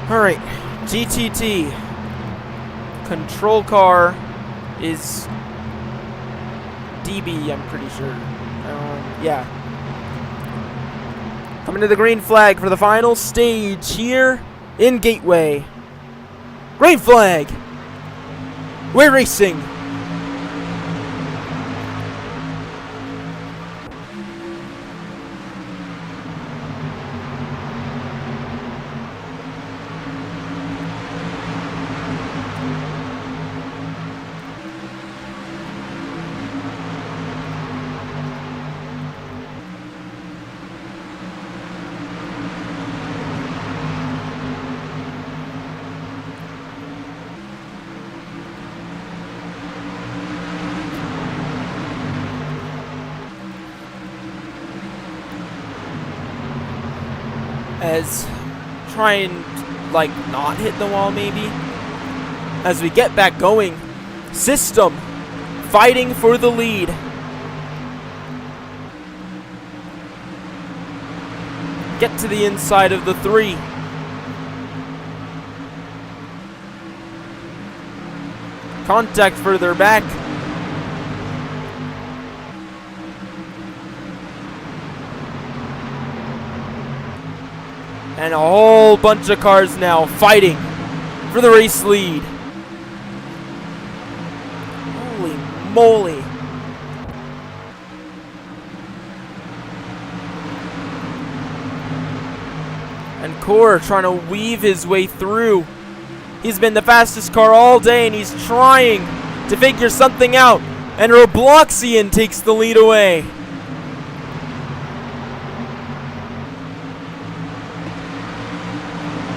Alright, GTT. Control car is DB, I'm pretty sure. Yeah. Coming to the green flag for the final stage here in Gateway. Green flag! We're racing! As try and like not hit the wall maybe. As we get back going, System fighting for the lead. Get to the inside of the 3. Contact further back. And a whole bunch of cars now fighting for the race lead. Holy moly. And Core trying to weave his way through. He's been the fastest car all day and he's trying to figure something out. And Robloxian takes the lead away.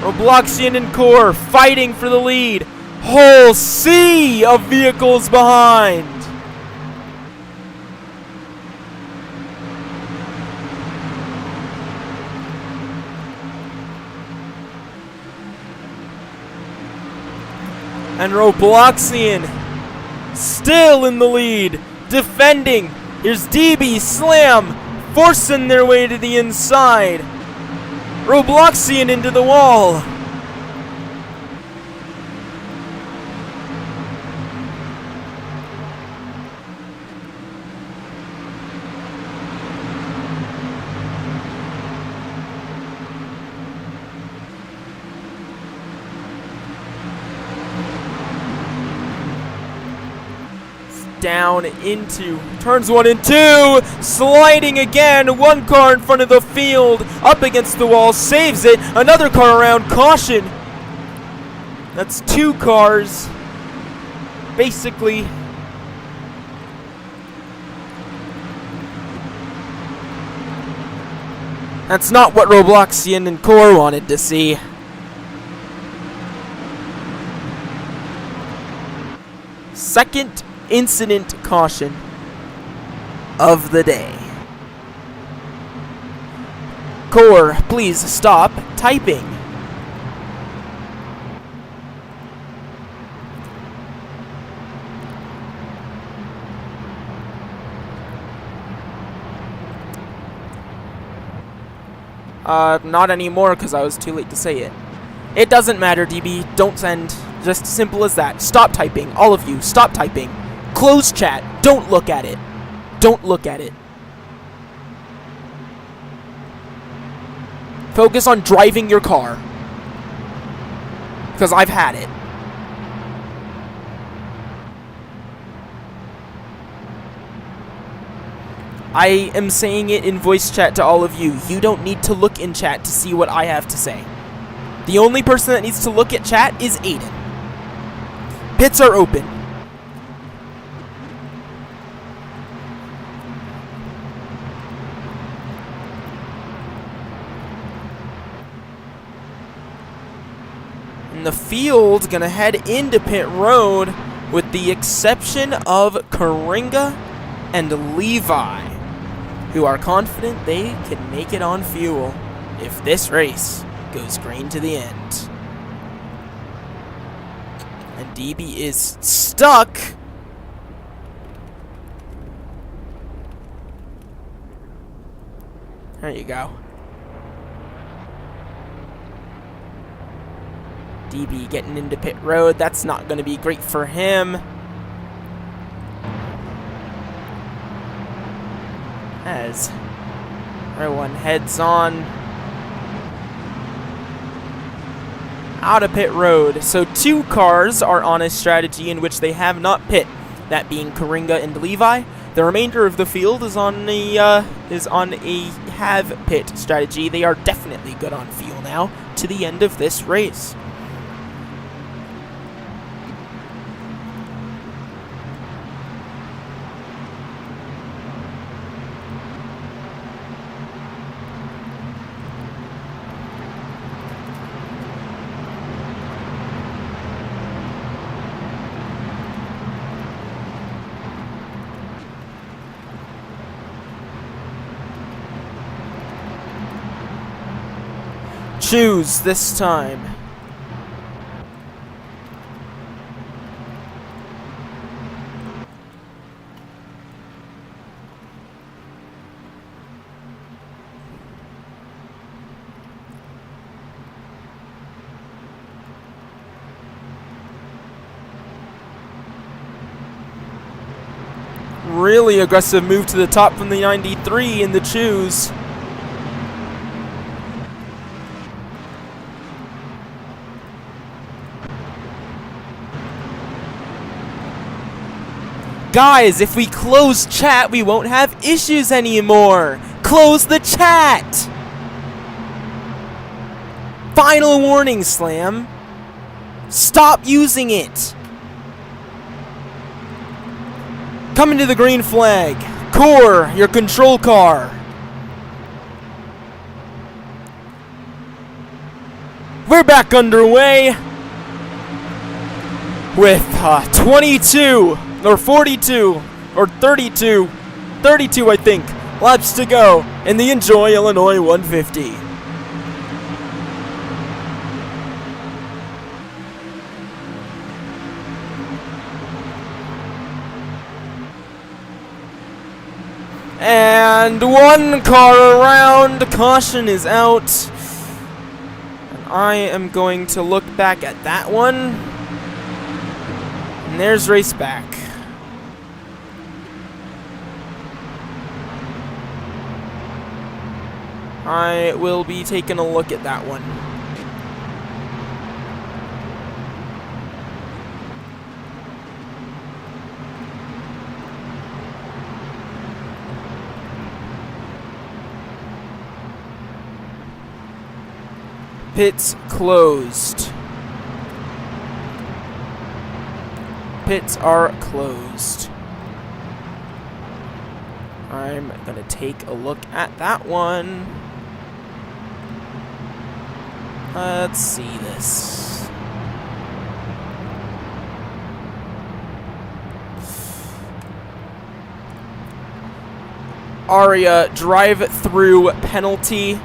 Robloxian and Core fighting for the lead. Whole sea of vehicles behind. And Robloxian still in the lead, defending. Here's DB, Slam, forcing their way to the inside. Robloxian into the wall. Down into turns 1 and 2, sliding again. One car in front of the field, up against the wall, saves it. Another car around, caution. That's 2 cars, basically. That's not what Robloxian and Core wanted to see. Second incident caution of the day. Core, please stop typing. Not anymore because I was too late to say it. It doesn't matter, DB. Don't send. Just simple as that. Stop typing. All of you, stop typing. Close chat. Don't look at it. Don't look at it. Focus on driving your car. Because I've had it. I am saying it in voice chat to all of you. You don't need to look in chat to see what I have to say. The only person that needs to look at chat is Aiden. Pits are open. And the field's gonna head into pit road with the exception of Karinga and Levi, who are confident they can make it on fuel if this race goes green to the end. And DB is stuck. There you go. DB getting into pit road. That's not going to be great for him. As everyone heads on out of pit road. So 2 cars are on a strategy in which they have not pit, that being Karinga and Levi. The remainder of the field is on a have pit strategy. They are definitely good on fuel now to the end of this race. Choose this time. Really aggressive move to the top from the 93 in the choose. Guys, if we close chat, we won't have issues anymore. Close the chat. Final warning, Slam. Stop using it. Come into the green flag. Core, your control car. We're back underway with 22 or 42 or 32 I think laps to go in the Enjoy Illinois 150. And 1 car around, caution is out. And I am going to look back at that one. And there's race back. I will be taking a look at that one. Pits closed. Pits are closed. I'm gonna take a look at that one. Let's see this. Aria, drive through penalty.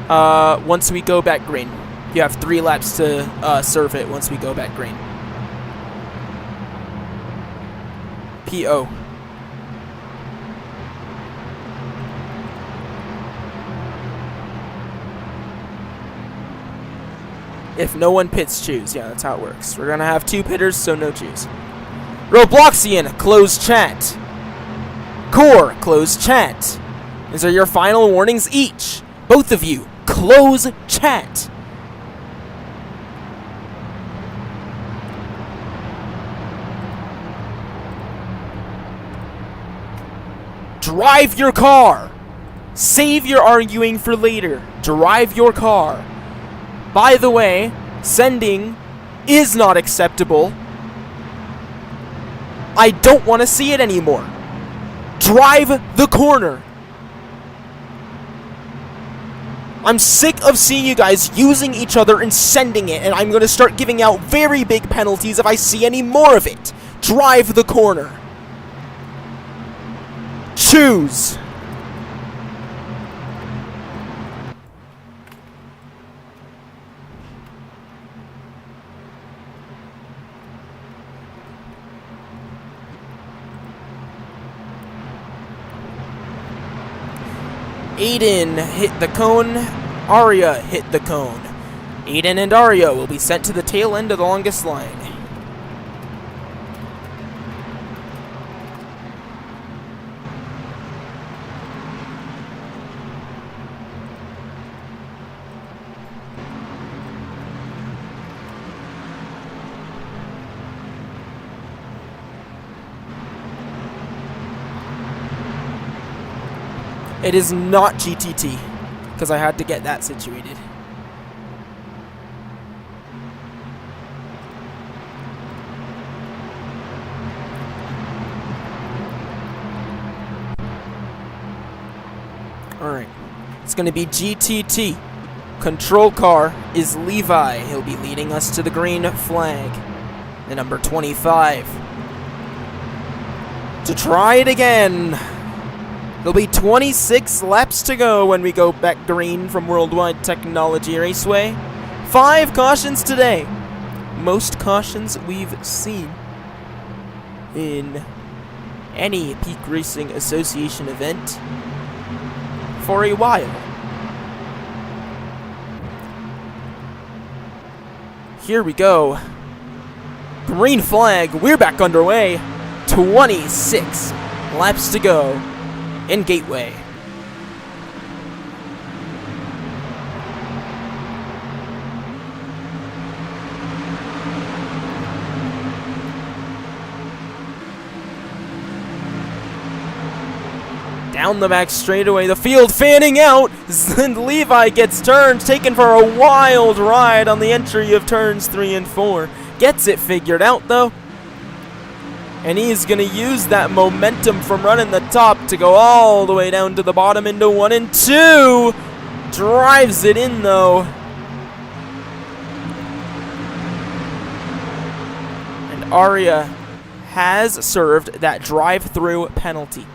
Once we go back green. You have 3 laps to serve it once we go back green. PO. If no one pits, choose. Yeah, that's how it works. We're gonna have 2 pitters, so no choose. Robloxian, close chat. Core, close chat. These are your final warnings each. Both of you, close chat. Drive your car. Save your arguing for later. Drive your car. By the way, sending is not acceptable. I don't want to see it anymore. Drive the corner. I'm sick of seeing you guys using each other and sending it, and I'm going to start giving out very big penalties if I see any more of it. Drive the corner. Choose. Aiden hit the cone. Aria hit the cone. Aiden and Aria will be sent to the tail end of the longest line. It is not GTT, because I had to get that situated. Alright, it's going to be GTT. Control car is Levi. He'll be leading us to the green flag. The number 25. To try it again. There'll be 26 laps to go when we go back green from Worldwide Technology Raceway. 5 cautions today. Most cautions we've seen in any Peak Racing Association event for a while. Here we go. Green flag, we're back underway. 26 laps to go in Gateway. Down the back straightaway, the field fanning out, and Levi gets turned, taken for a wild ride on the entry of turns 3 and 4. Gets it figured out though. And he's going to use that momentum from running the top to go all the way down to the bottom into 1 and 2. Drives it in, though. And Aria has served that drive-through penalty.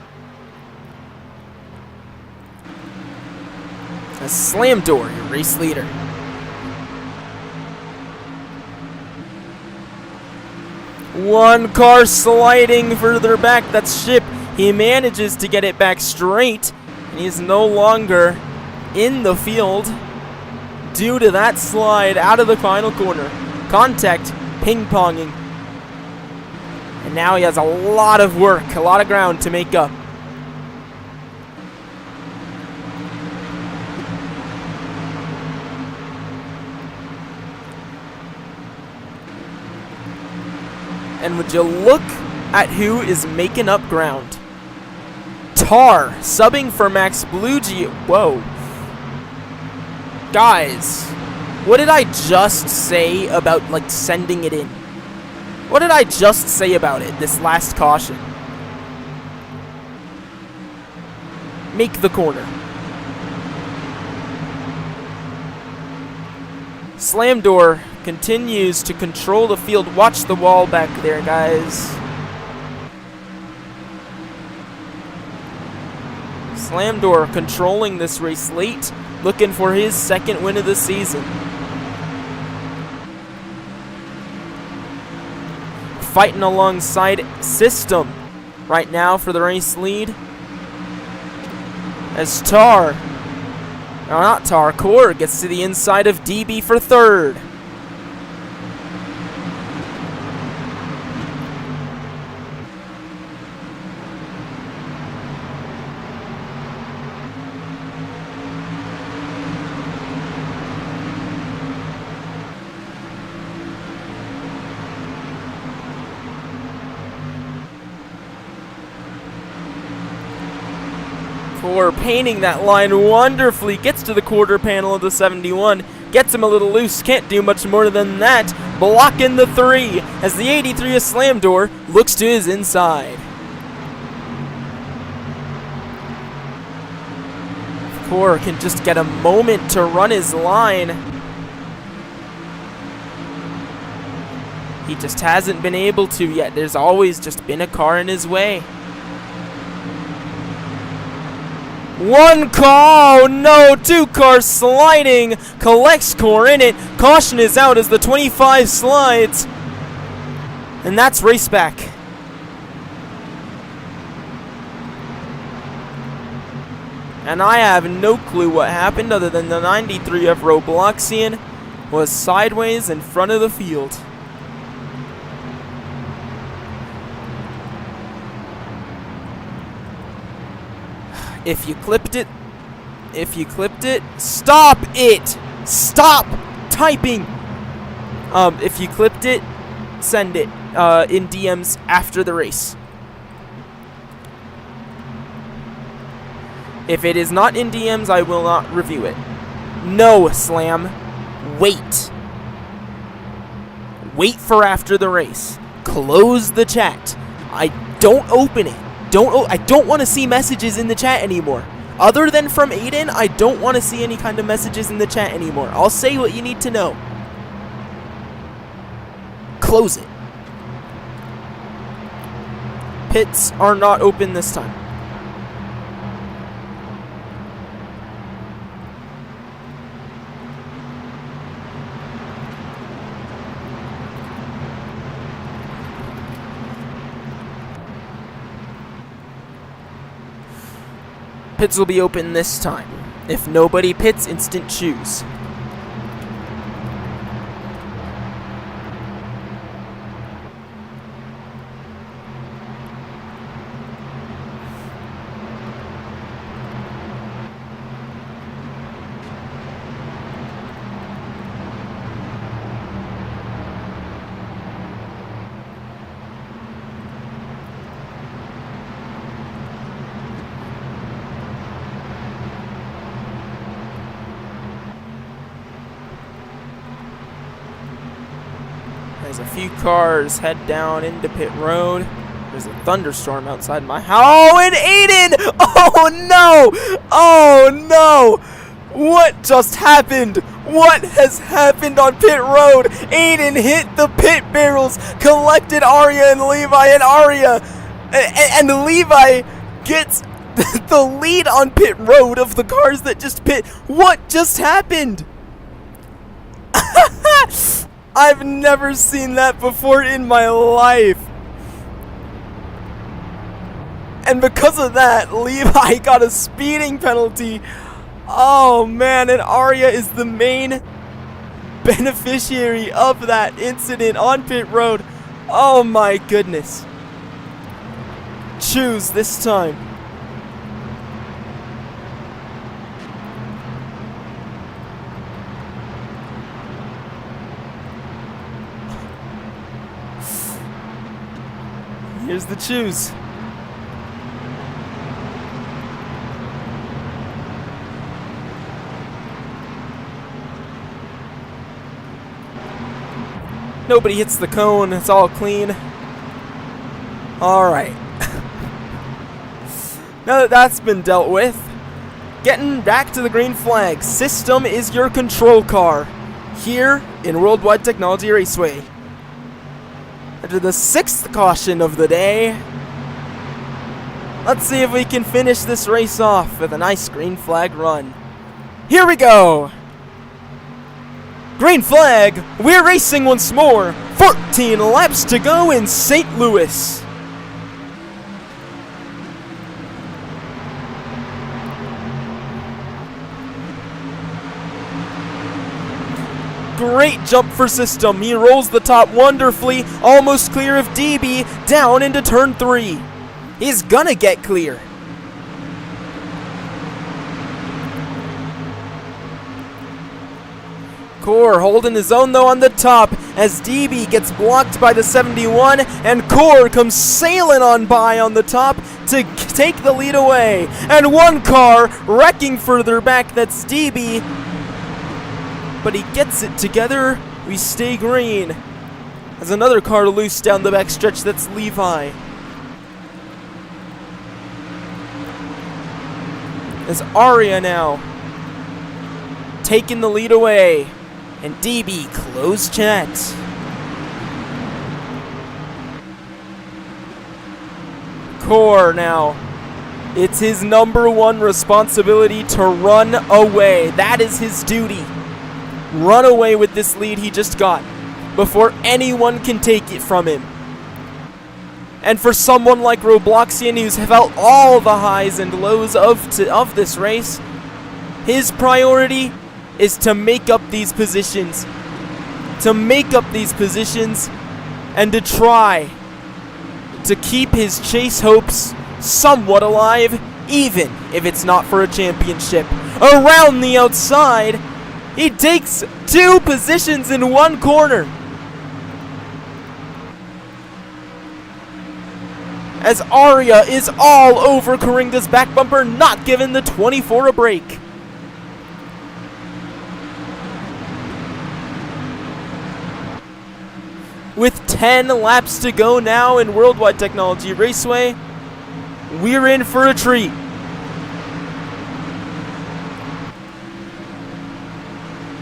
A slam door, your race leader. One car sliding further back. That's Ship. He manages to get it back straight. And he's no longer in the field due to that slide out of the final corner. Contact ping-ponging. And now he has a lot of work, a lot of ground to make up. And would you look at who is making up ground? Tar, subbing for Max Bluegi. Whoa. Guys, what did I just say about, like, sending it in? What did I just say about it, this last caution? Make the corner. Slam Door continues to control the field. Watch the wall back there, guys. Slam Door controlling this race late, looking for his second win of the season. Fighting alongside System right now for the race lead. As Core gets to the inside of DB for third. Core painting that line wonderfully, gets to the quarter panel of the 71, gets him a little loose, can't do much more than that, blocking the 3 as the 83 of Slam Door looks to his inside. Core can just get a moment to run his line. He just hasn't been able to yet. There's always just been a car in his way. One car, oh no, 2 cars sliding, collects Core in it, caution is out as the 25 slides, and that's race back. And I have no clue what happened other than the 93 of Robloxian was sideways in front of the field. If you clipped it, stop it! Stop typing! If you clipped it, send it in DMs after the race. If it is not in DMs, I will not review it. No, Slam. Wait. Wait for after the race. Close the chat. Don't open it. I don't want to see messages in the chat anymore. Other than from Aiden, I don't want to see any kind of messages in the chat anymore. I'll say what you need to know. Close it. Pits are not open this time. Pits will be open this time. If nobody pits, instant choose. As a few cars head down into pit road. There's a thunderstorm outside my house. Oh, and Aiden! Oh no! Oh no! What just happened? What has happened on pit road? Aiden hit the pit barrels, collected Arya and Levi, and Arya and Levi gets the lead on pit road of the cars that just pit. What just happened? I've never seen that before in my life. And because of that, Levi got a speeding penalty. Oh man, and Arya is the main beneficiary of that incident on pit road. Oh my goodness. Choose this time. Here's the choose. Nobody hits the cone. It's all clean. All right. Now that that's been dealt with, getting back to the green flag. System is your control car. here in Worldwide Technology Raceway. After the 6th caution of the day, let's see if we can finish this race off with a nice green flag run. Here we go! Green flag, we're racing once more. 14 laps to go in St. Louis. Great jump for System. He rolls the top wonderfully, almost clear of DB, down into turn 3. He's gonna get clear. Core holding his own though on the top as DB gets blocked by the 71 and Core comes sailing on by on the top to take the lead away. And one car wrecking further back, that's DB. But he gets it together. We stay green. As another car loose down the back stretch, that's Levi. As Aria now taking the lead away. And DB close chat. Core now. It's his #1 responsibility to run away. That is his duty. Run away with this lead he just got before anyone can take it from him. And for someone like Robloxian, who's felt all the highs and lows of this race, his priority is to make up these positions. And to try to keep his chase hopes somewhat alive, even if it's not for a championship. Around the outside, he takes 2 positions in 1 corner. As Aria is all over Coringa's back bumper, not giving the 24 a break. With 10 laps to go now in Worldwide Technology Raceway, we're in for a treat.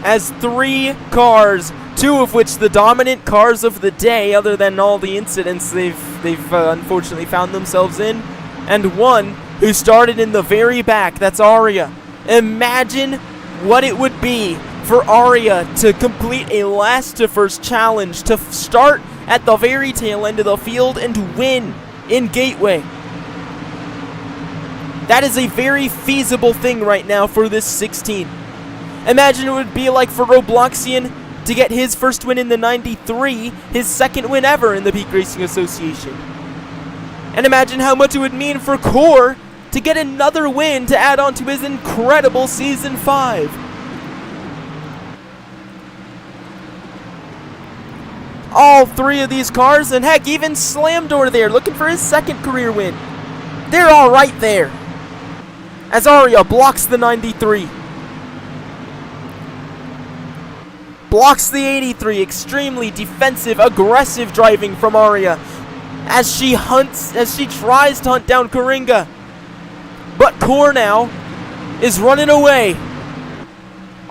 As 3 cars, 2 of which the dominant cars of the day, other than all the incidents they've unfortunately found themselves in, and 1 who started in the very back, that's Aria. Imagine what it would be for Aria to complete a last to first challenge, to start at the very tail end of the field and win in Gateway. That is a very feasible thing right now for this 16. Imagine it would be like for Robloxian to get his first win in the 93, his second win ever in the Peak Racing Association. And imagine how much it would mean for Core to get another win to add on to his incredible Season 5. All 3 of these cars, and heck, even Slamdoor there, looking for his 2nd career win. They're all right there. As Aria blocks the 93. Blocks the 83, extremely defensive, aggressive driving from Aria as she tries to hunt down Coringa. But Core now is running away.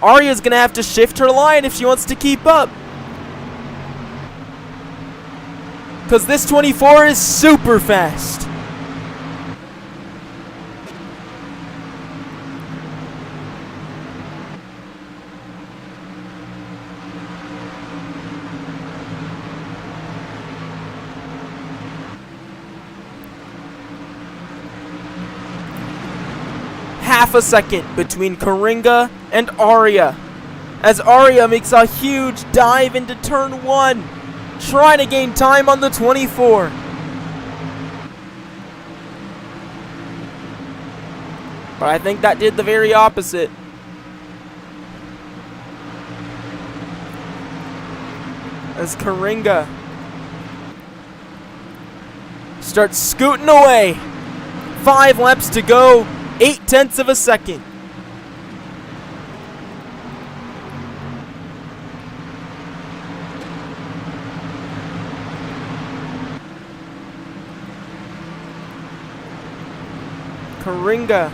Aria's gonna have to shift her line if she wants to keep up. Because this 24 is super fast. Half a second between Coringa and Aria, as Aria makes a huge dive into turn 1, trying to gain time on the 24. But I think that did the very opposite. As Coringa starts scooting away. 5 laps to go. 0.8 of a second. Coringa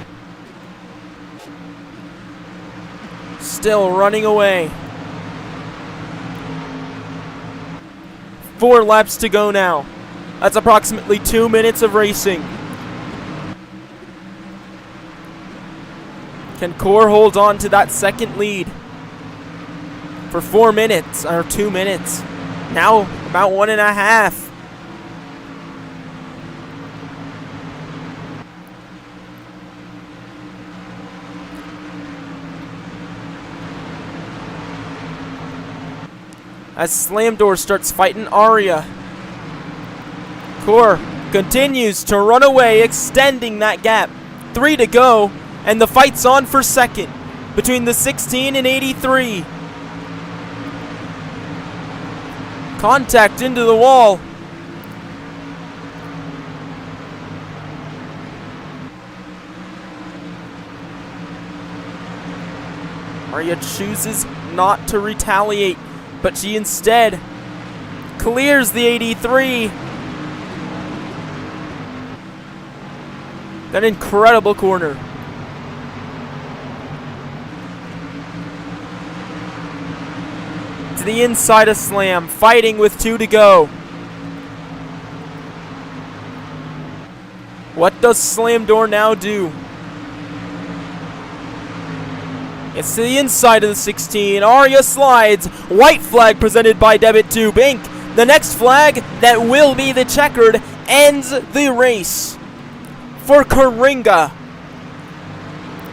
still running away. 4 laps to go now. That's approximately 2 minutes of racing. Can Core hold on to that second lead for 4 minutes, or 2 minutes? Now about 1.5. As Slam Door starts fighting Aria. Core continues to run away, extending that gap. 3 to go, and the fight's on for second between the 16 and 83. Contact into the wall. Aria chooses not to retaliate, but she instead clears the 83. That incredible corner. To the inside of Slam, fighting with 2 to go. What does Slam Door now do? It's to the inside of the 16. Aria slides. White flag presented by Debit Tube Inc. The next flag that will be the checkered ends the race for Coringa,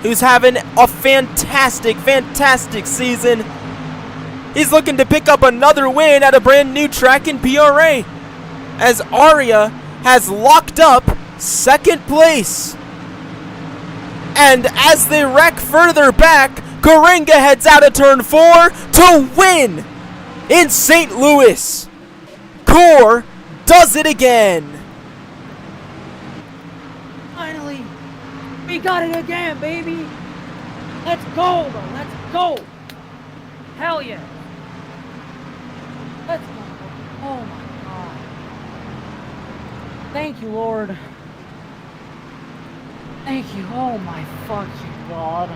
who's having a fantastic, fantastic season. He's looking to pick up another win at a brand new track in PRA, as Aria has locked up second place. And as they wreck further back, Coringa heads out of turn 4 to win in St. Louis. Core does it again. Finally, we got it again, baby. Let's go, bro. Let's go. Hell yeah. Let's go. Oh my God. Thank you, Lord. Thank you. Oh my fucking God.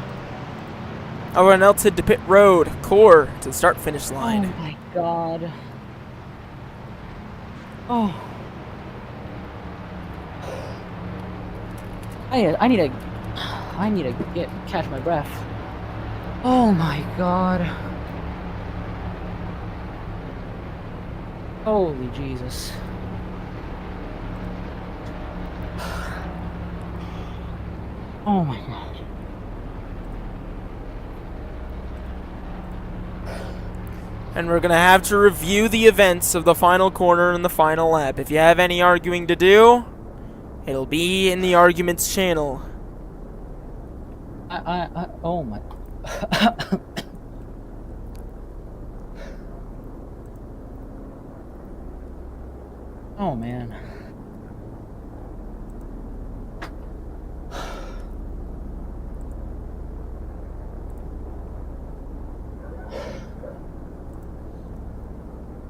Everyone else head to pit road. Core to the start-finish line. Oh my God. Oh. I need to catch my breath. Oh my God. Holy Jesus. Oh my God. And we're going to have to review the events of the final corner and the final lap. If you have any arguing to do, it'll be in the arguments channel. Oh my. Oh man.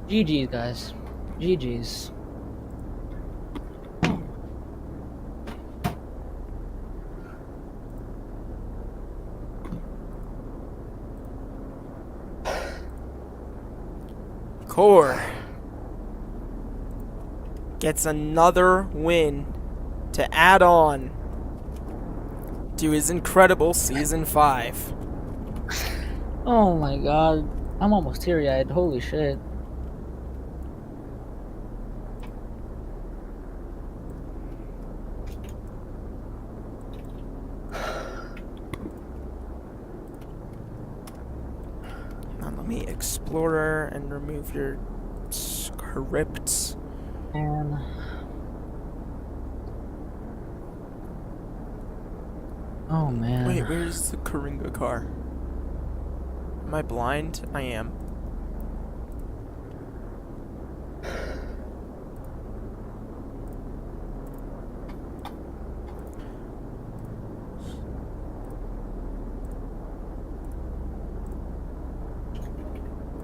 GG's, guys. GG's. Core gets another win to add on to his incredible Season 5. Oh my God. I'm almost teary-eyed. Holy shit. Now let me Explorer and remove your scripts. Man. Oh man. Wait, where's the Coringa car? Am I blind? I am.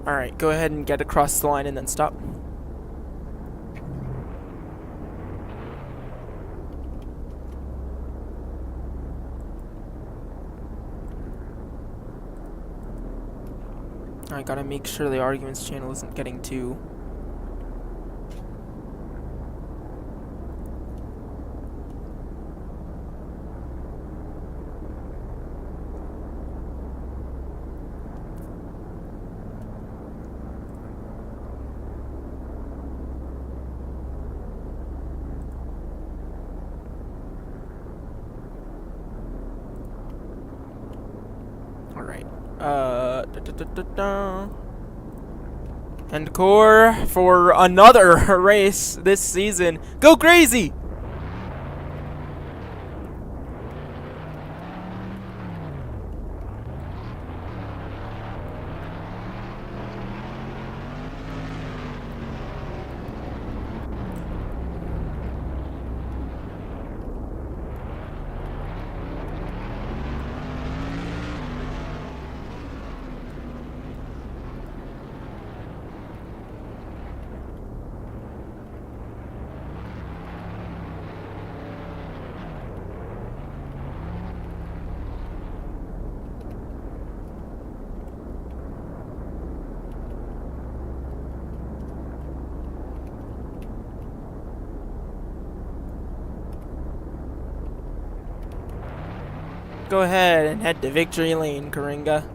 Alright, go ahead and get across the line and then stop. I gotta make sure the arguments channel isn't getting too Alright. And Core for another race this season. Go crazy! Go ahead and head to victory lane, Karinga.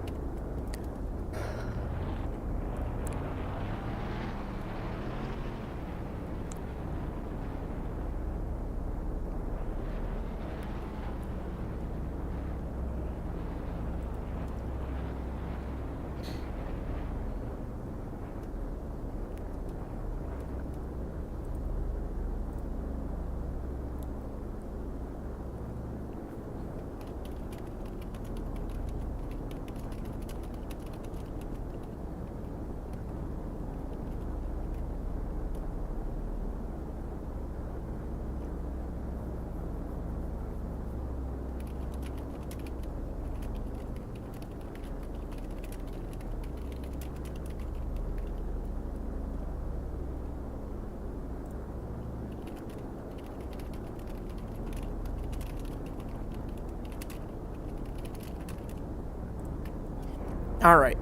Alright.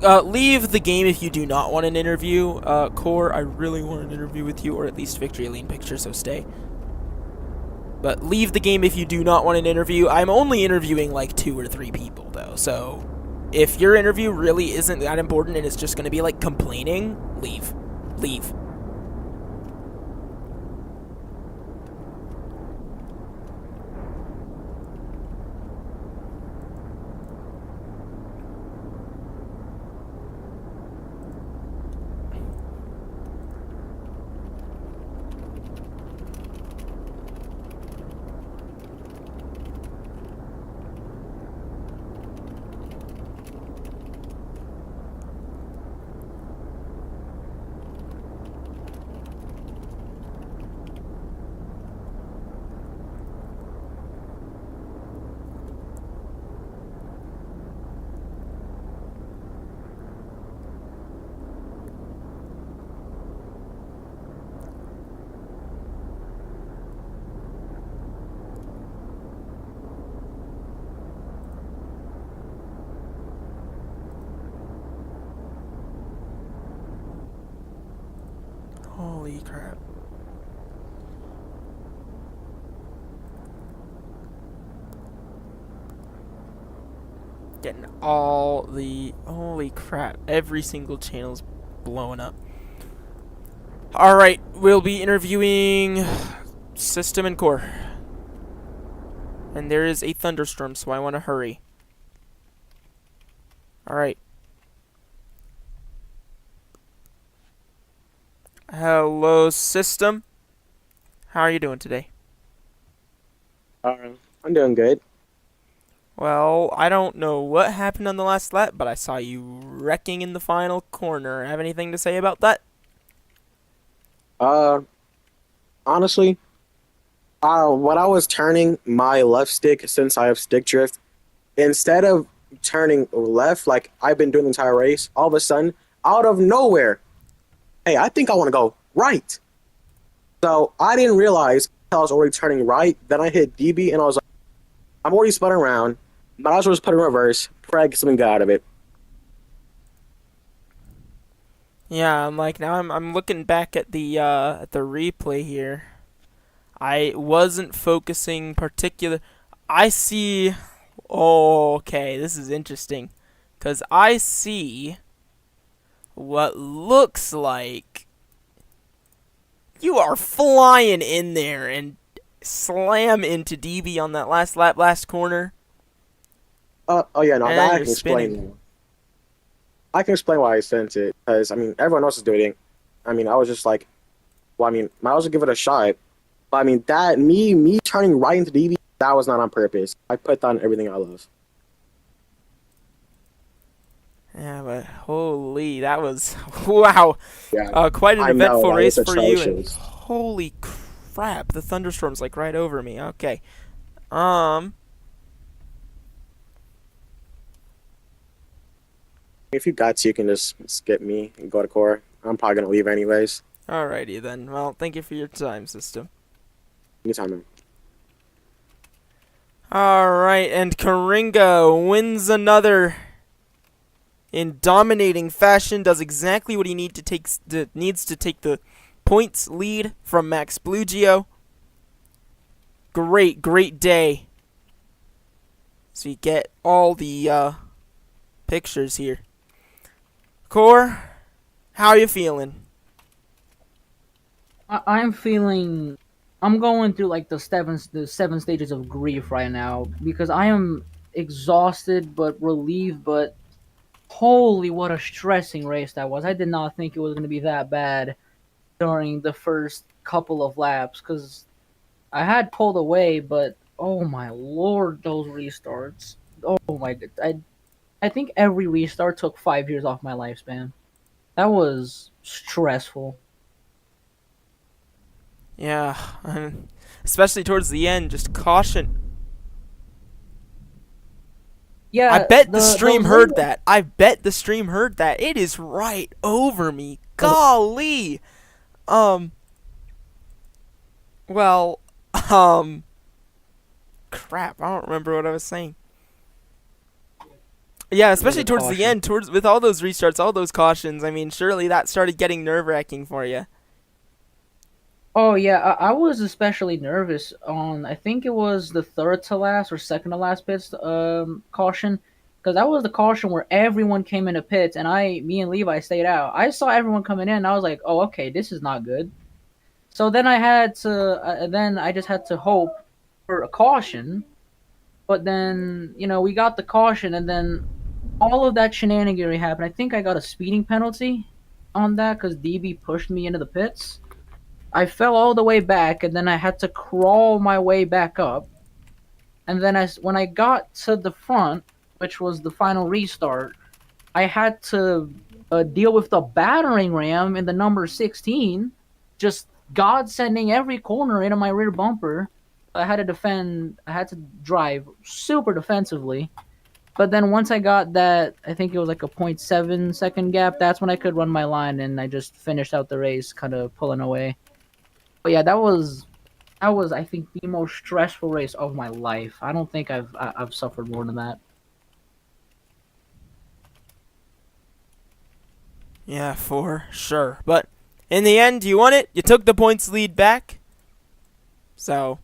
Leave the game if you do not want an interview. Core, I really want an interview with you, or at least victory lane picture, so stay. But leave the game if you do not want an interview. I'm only interviewing like 2 or 3 people, though, so if your interview really isn't that important and it's just going to be like complaining, leave. Leave. Holy crap. Getting all the... Holy crap. Every single channel's blowing up. Alright, we'll be interviewing System and Core. And there is a thunderstorm, so I want to hurry. Alright. Hello, System. How are you doing today? I'm doing good. Well, I don't know what happened on the last lap, but I saw you wrecking in the final corner. Have anything to say about that? Honestly, when I was turning my left stick, since I have stick drift, instead of turning left like I've been doing the entire race, all of a sudden, out of nowhere, hey, I think I want to go right. So I didn't realize I was already turning right. Then I hit DB and I was like, I'm already spun around. Might as well just put it in reverse. Pray I get something good out of it. Yeah, I'm like, now I'm looking back at the replay here. I wasn't focusing particular. I see. Oh, okay, this is interesting, cause I see what looks like you are flying in there and slam into DB on that last lap, last corner. Oh yeah, no, And that then I you're can explain. spinning. I can explain why I sent it because I mean everyone else is doing it. I mean I was just like, well, I mean might as well give it a shot. But I mean that me turning right into DB, that was not on purpose. I put that on everything I love. Yeah, but holy, that was wow. Yeah, Quite an I know eventful that was race for you, and atrocious. holy crap, the thunderstorm's like right over me. Okay. Um. If you got to, you can just skip me and go to core. I'm probably gonna leave anyways. Alrighty then. Well, thank you for your time, system. Anytime, man. Alright, and Karinga wins another in dominating fashion, does exactly what he needs to take the points lead from Max Blugio. Great day. So you get all the pictures here. Core, how are you feeling? I'm feeling. I'm going through like the seven stages of grief right now because I am exhausted but relieved. But holy, what a stressing race that was! I did not think it was going to be that bad during the first couple of laps because I had pulled away, but oh my lord, those restarts! Oh my god, I think every restart took 5 years off my lifespan. That was stressful. Yeah, especially towards the end, just caution. Yeah, I bet the the stream those heard little- that. I bet the stream heard that. It is right over me. Golly. Um. Well. Um. Crap. I don't remember what I was saying. Yeah, especially the towards the caution. end, towards with all those restarts, all those cautions. I mean, surely that started getting nerve-wracking for you. Oh yeah, I was especially nervous on. I think it was the third to last or second to last pits caution, because that was the caution where everyone came into pits and me and Levi stayed out. I saw everyone coming in. And I was like, oh okay, this is not good. So then I just had to hope for a caution. But then we got the caution, and then all of that shenaniganry happened. I think I got a speeding penalty on that because DB pushed me into the pits. I fell all the way back, and then I had to crawl my way back up. And then when I got to the front, which was the final restart, I had to deal with the battering ram in the number 16, just God sending every corner into my rear bumper. I had to defend. I had to drive super defensively. But then once I got that, I think it was like a 0.7 second gap. That's when I could run my line, and I just finished out the race, kind of pulling away. But yeah, that was I think the most stressful race of my life. I don't think I've suffered more than that. Yeah, for sure. But in the end, you won it. You took the points lead back. So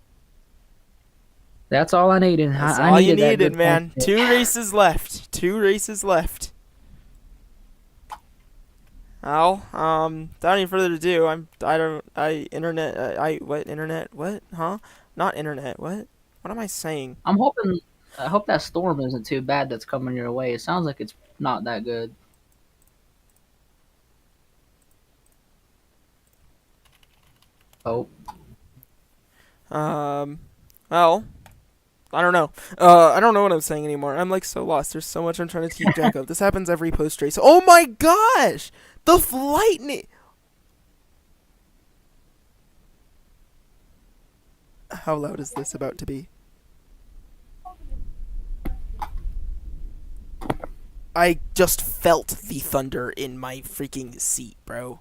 That's all I needed. that's I all you needed that needed, good man. point. 2 races left. 2 races left. Well, without any further ado, what? Huh? Not internet, what? What am I saying? I hope that storm isn't too bad that's coming your way. It sounds like it's not that good. Oh, Well, I don't know. I don't know what I'm saying anymore. I'm like so lost. There's so much I'm trying to keep track of. This happens every post race. Oh my gosh! The lightning. How loud is this about to be? I just felt the thunder in my freaking seat, bro.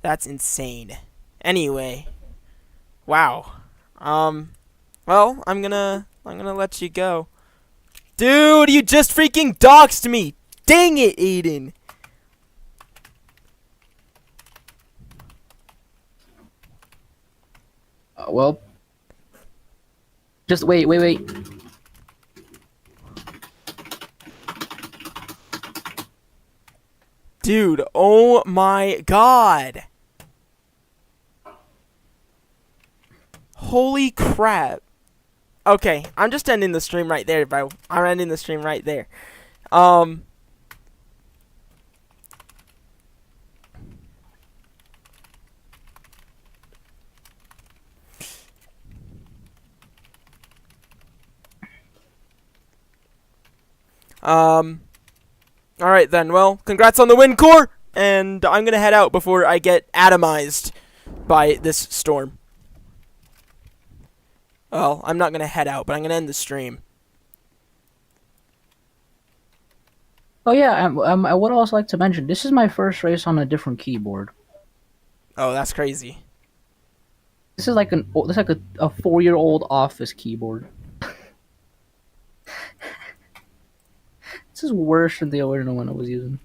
That's insane. Anyway, wow. Well, I'm gonna let you go. Dude, you just freaking doxed me! Dang it, Aiden! well, just wait. Dude, oh my god! Holy crap. Okay, I'm just ending the stream right there, bro. I'm ending the stream right there. Alright then, well, congrats on the win, Core! And I'm gonna head out before I get atomized by this storm. Well, I'm not gonna head out, but I'm gonna end the stream. Oh yeah, I would also like to mention this is my first race on a different keyboard. Oh, that's crazy. This is like a 4-year-old office keyboard. This is worse than the original one I was using.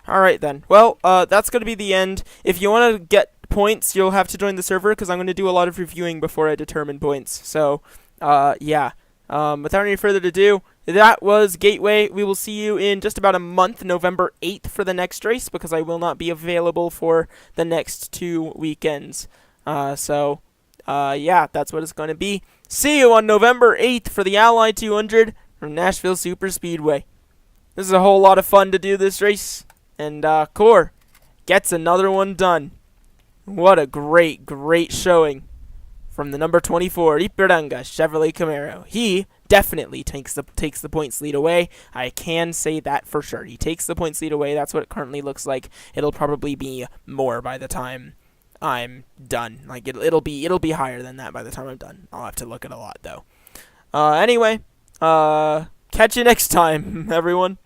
Alright then. Well, that's going to be the end. If you want to get points, you'll have to join the server, because I'm going to do a lot of reviewing before I determine points. So, yeah. Without any further ado, that was Gateway. We will see you in just about a month, November 8th, for the next race, because I will not be available for the next 2 weekends. Yeah, that's what it's going to be. See you on November 8th for the Ally 200 from Nashville Super Speedway. This is a whole lot of fun to do this race. And Core gets another one done. What a great, great showing from the number 24, Ipiranga Chevrolet Camaro. He definitely takes the points lead away. I can say that for sure. He takes the points lead away. That's what it currently looks like. It'll probably be more by the time I'm done. Like it'll be higher than that by the time I'm done. I'll have to look at a lot though. Anyway, catch you next time, everyone.